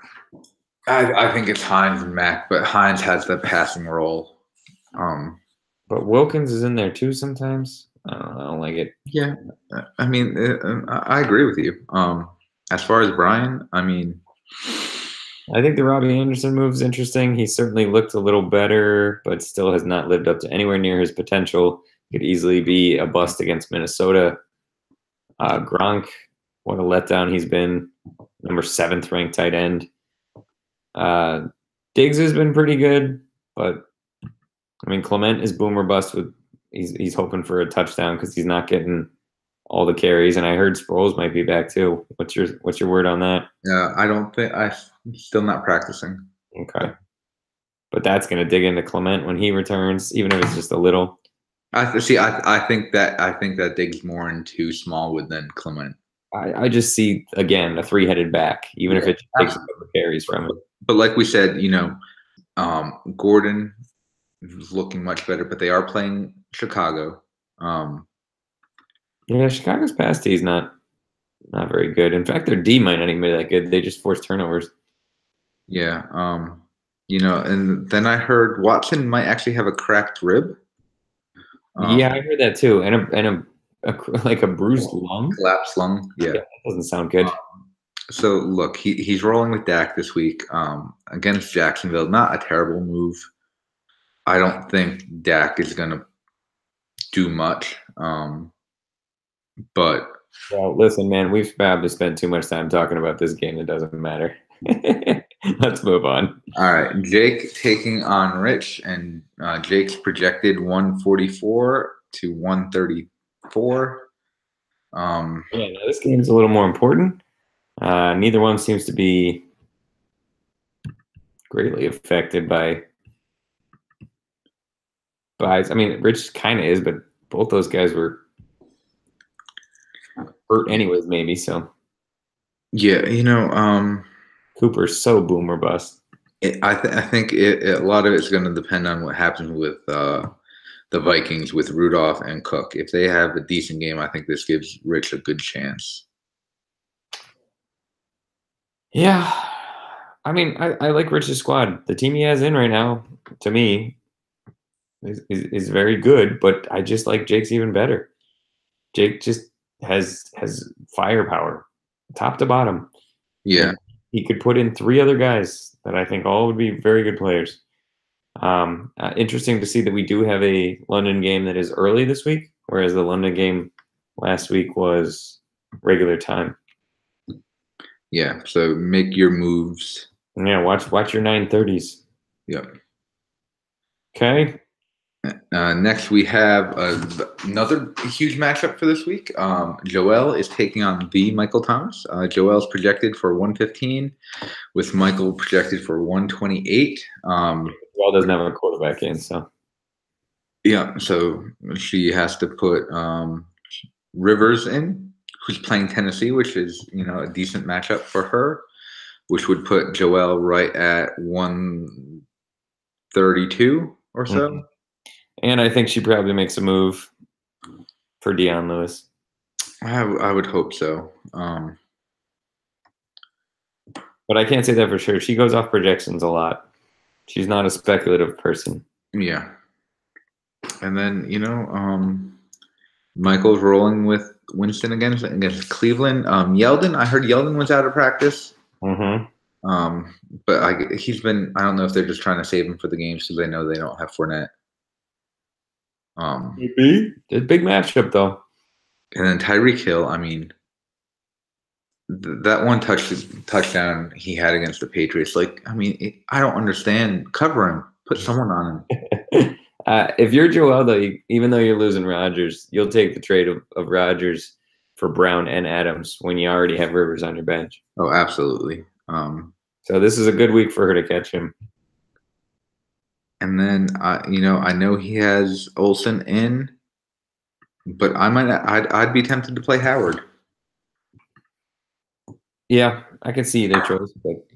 think it's Hines and Mac, but Hines has the passing role. But Wilkins is in there too sometimes. I don't like it. Yeah, I mean, I agree with you. As far as Brian, I mean, I think the Robbie Anderson move is interesting. He certainly looked a little better, but still has not lived up to anywhere near his potential. Could easily be a bust against Minnesota. Gronk, what a letdown he's been. Number 7th ranked tight end. Diggs has been pretty good, but I mean, Clement is boom or bust. He's hoping for a touchdown because he's not getting all the carries. And I heard Sproles might be back too. What's your word on that? I don't think I'm still not practicing. Okay, but that's going to dig into Clement when he returns, even if it's just a little. I think that Diggs more into Smallwood than Clement. I just see again a 3-headed back, even if it takes a couple carries from it. But like we said, Gordon is looking much better, but they are playing Chicago. Yeah, Chicago's pass D is not very good. In fact, their D might not even be that good. They just force turnovers. Yeah. And then I heard Watson might actually have a cracked rib. Yeah, I heard that too, and a bruised lung, collapsed lung. Yeah, that doesn't sound good. So look, he's rolling with Dak this week against Jacksonville. Not a terrible move. I don't think Dak is gonna do much. But well, listen, man, we've probably spent too much time talking about this game. It doesn't matter. Let's move on. All right, Jake taking on Rich, and Jake's projected 144 to 134. Yeah, no, this game's a little more important. Neither one seems to be greatly affected by. I mean, Rich kind of is, but both those guys were hurt anyways, maybe. So yeah, Cooper's so boom or bust. I think a lot of it's going to depend on what happens with the Vikings with Rudolph and Cook. If they have a decent game, I think this gives Rich a good chance. Yeah, I mean, I like Rich's squad. The team he has in right now, to me, is very good. But I just like Jake's even better. Jake just has firepower, top to bottom. Yeah, and he could put in 3 other guys that I think all would be very good players. Interesting to see that we do have a London game that is early this week, whereas the London game last week was regular time. Yeah, so make your moves. Yeah, watch your 9:30s. Yep. Okay. Next, we have another huge matchup for this week. Joelle is taking on the Michael Thomas. Joelle's projected for 115, with Michael projected for 128. Well, doesn't have a quarterback in, so. Yeah, so she has to put Rivers in, who's playing Tennessee, which is a decent matchup for her, which would put Joelle right at 132 or so. Mm-hmm. And I think she probably makes a move for Deion Lewis. I would hope so. But I can't say that for sure. She goes off projections a lot. She's not a speculative person. Yeah. And then, Michael's rolling with Winston against Cleveland. Yeldon, I heard Yeldon was out of practice. Mm-hmm. But he's been, I don't know if they're just trying to save him for the games because they know they don't have Fournette. Maybe. It's a big matchup, though. And then Tyreek Hill, I mean, that one touchdown he had against the Patriots, I don't understand. Cover him. Put someone on him. If you're Joelle, though, even though you're losing Rodgers, you'll take the trade of Rodgers for Brown and Adams when you already have Rivers on your bench. Oh, absolutely. So this is a good week for her to catch him. And then, I know he has Olsen in, but I'd be tempted to play Howard. Yeah, I can see either choice, but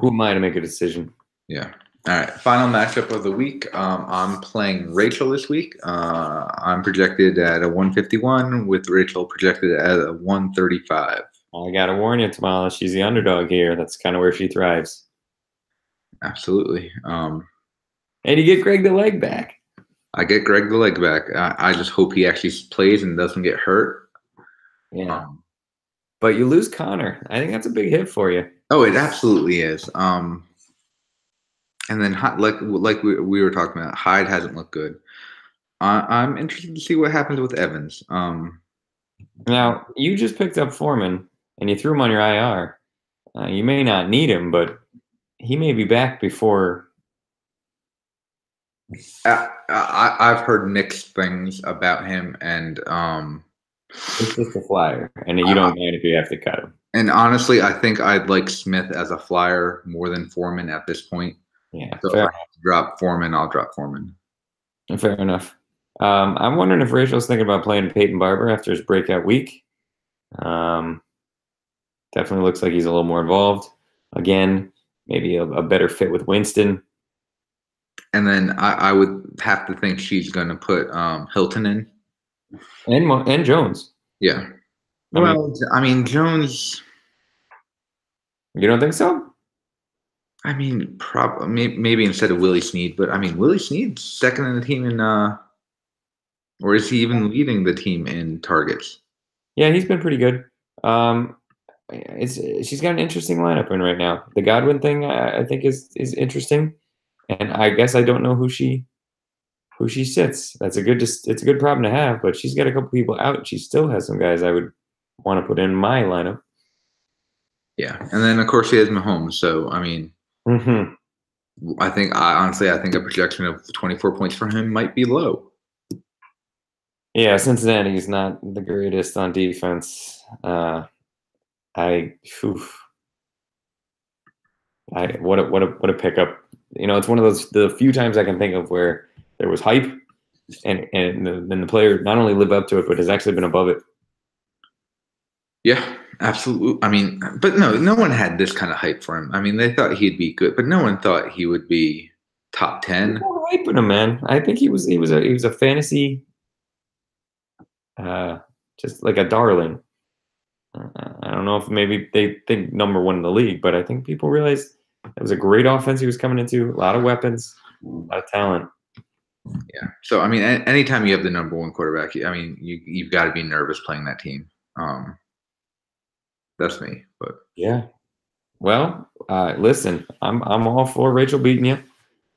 who am I to make a decision? Yeah. All right, final matchup of the week. I'm playing Rachel this week. I'm projected at a 151 with Rachel projected at a 135. I got to warn you, Tamala, she's the underdog here. That's kind of where she thrives. Absolutely. And you get Greg the leg back. I get Greg the leg back. I just hope he actually plays and doesn't get hurt. Yeah. But you lose Connor. I think that's a big hit for you. Oh, it absolutely is. And then, like we were talking about, Hyde hasn't looked good. I'm interested to see what happens with Evans. Now, you just picked up Foreman, and you threw him on your IR. You may not need him, but he may be back before. I've heard mixed things about him, and it's just a flyer, and you don't mind if you have to cut him. And honestly, I think I'd like Smith as a flyer more than Foreman at this point. Yeah, so if I have to drop Foreman, I'll drop Foreman. Fair enough. I'm wondering if Rachel's thinking about playing Peyton Barber after his breakout week. Definitely looks like he's a little more involved. Again, maybe a better fit with Winston. And then I would have to think she's going to put Hilton in. And Jones. Yeah. I mean, Jones. You don't think so? I mean, maybe instead of Willie Snead, but I mean, Willie Snead's second in the team in, or is he even leading the team in targets? Yeah, he's been pretty good. She's got an interesting lineup in right now. The Godwin thing, I think, is interesting, and I guess I don't know who she sits. It's a good problem to have, but she's got a couple people out. She still has some guys I would want to put in my lineup. Yeah, and then of course she has Mahomes. So I mean. Mm-hmm. I think a projection of 24 points for him might be low. Yeah, Cincinnati's not the greatest on defense. What a pickup. You know, it's one of the few times I can think of where there was hype and then the player not only lived up to it, but has actually been above it. Yeah, absolutely. I mean, but no one had this kind of hype for him. I mean, they thought he'd be good, but no one thought he would be top 10. Hyping him, man. I think he was a fantasy, just like a darling. I don't know if maybe they think number one in the league, but I think people realized it was a great offense he was coming into. A lot of weapons, a lot of talent. Yeah. So I mean, anytime you have the number one quarterback, I mean, you've got to be nervous playing that team. That's me, but yeah. Well, listen, I'm all for Rachel beating you.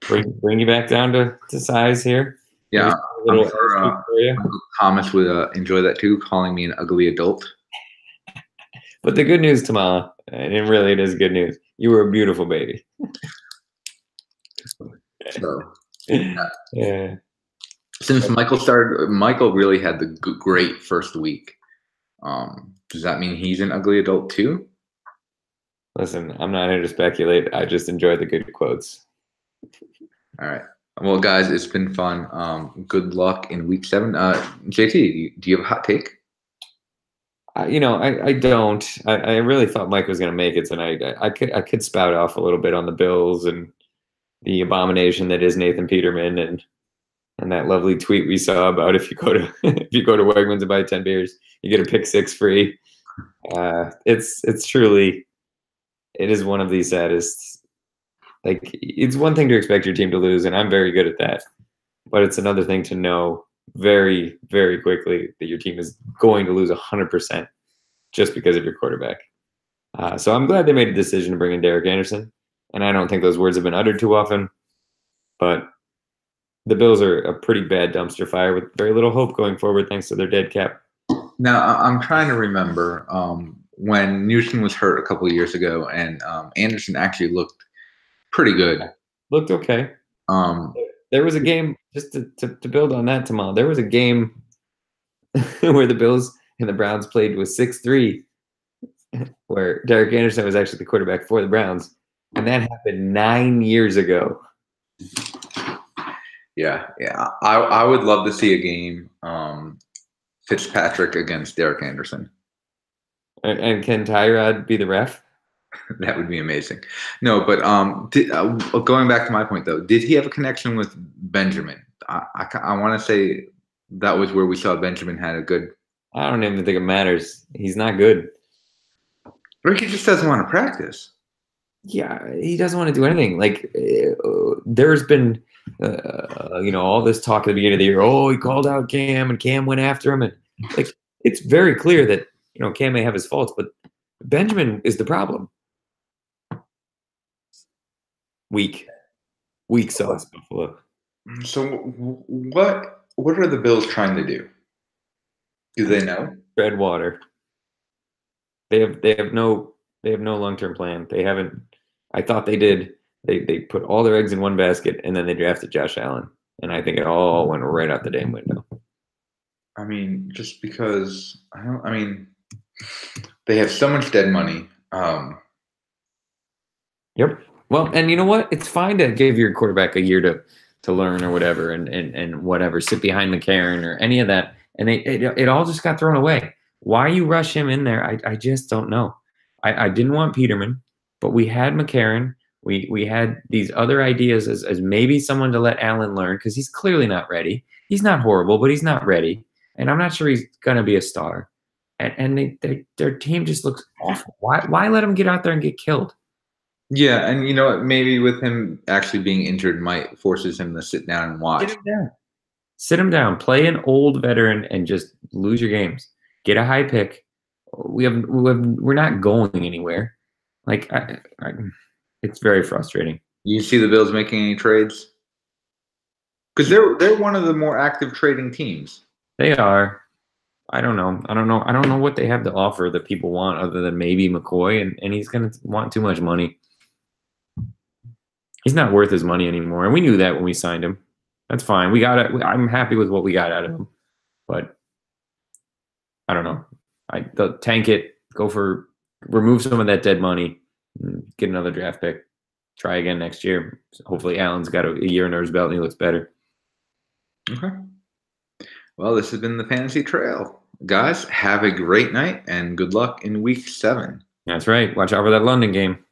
Bring you back down to size here. Yeah, Thomas would enjoy that too, calling me an ugly adult. But the good news, Tamala, and it is good news. You were a beautiful baby. So, yeah. Since Michael really had the great first week. Does that mean he's an ugly adult too? Listen, I'm not here to speculate. I just enjoy the good quotes. All right. Well, guys, it's been fun. Good luck in week 7. JT, do you have a hot take? I don't. I really thought Mike was going to make it tonight. I could spout off a little bit on the Bills and the abomination that is Nathan Peterman and that lovely tweet we saw about if you go to Wegmans and buy 10 beers, you get a pick 6 free. It's truly, it is one of the saddest. Like, it's one thing to expect your team to lose, and I'm very good at that. But it's another thing to know very, very quickly that your team is going to lose 100% just because of your quarterback. So I'm glad they made a decision to bring in Derek Anderson, and I don't think those words have been uttered too often. But the Bills are a pretty bad dumpster fire with very little hope going forward thanks to their dead cap. Now, I'm trying to remember when Newton was hurt a couple of years ago, and Anderson actually looked pretty good. Looked okay. There was a game, just to build on that, Tamal, there was a game where the Bills and the Browns played with 6-3, where Derek Anderson was actually the quarterback for the Browns, and that happened 9 years ago. Yeah. I would love to see a game Fitzpatrick against Derek Anderson. And can Tyrod be the ref? That would be amazing. No, but going back to my point though, did he have a connection with Benjamin? I want to say that was where we saw Benjamin had a good. I don't even think it matters. He's not good. Ricky just doesn't want to practice. Yeah, he doesn't want to do anything. Like there's been, all this talk at the beginning of the year. Oh, he called out Cam, and Cam went after him, and like it's very clear that Cam may have his faults, but Benjamin is the problem. Weak sauce, Buffalo. So what are the Bills trying to do? Do they know? Tread water. They have no long-term plan. They haven't. I thought they did. They put all their eggs in one basket, and then they drafted Josh Allen, and I think it all went right out the damn window. I mean, just because they have so much dead money. Yep. Well, and you know what? It's fine to give your quarterback a year to learn or whatever, and whatever, sit behind McCarron or any of that, and it all just got thrown away. Why you rush him in there? I just don't know. I didn't want Peterman, but we had McCarron. We had these other ideas as maybe someone to let Allen learn, because he's clearly not ready. He's not horrible, but he's not ready, and I'm not sure he's gonna be a star. And their team just looks awful. Why let him get out there and get killed? Yeah, and maybe with him actually being injured might forces him to sit down and watch. Sit him down. Play an old veteran and just lose your games. Get a high pick. We're not going anywhere. Like it's very frustrating. You see the Bills making any trades? Because they're one of the more active trading teams. They are. I don't know. I don't know what they have to offer that people want other than maybe McCoy, and he's gonna want too much money. He's not worth his money anymore, and we knew that when we signed him. That's fine. We got it. I'm happy with what we got out of him, but I don't know. They'll tank it. Remove some of that dead money. Get another draft pick. Try again next year. Hopefully, Allen's got a year under his belt and he looks better. Okay. Well, this has been the Fantasy Trail. Guys, have a great night and good luck in Week 7. That's right. Watch out for that London game.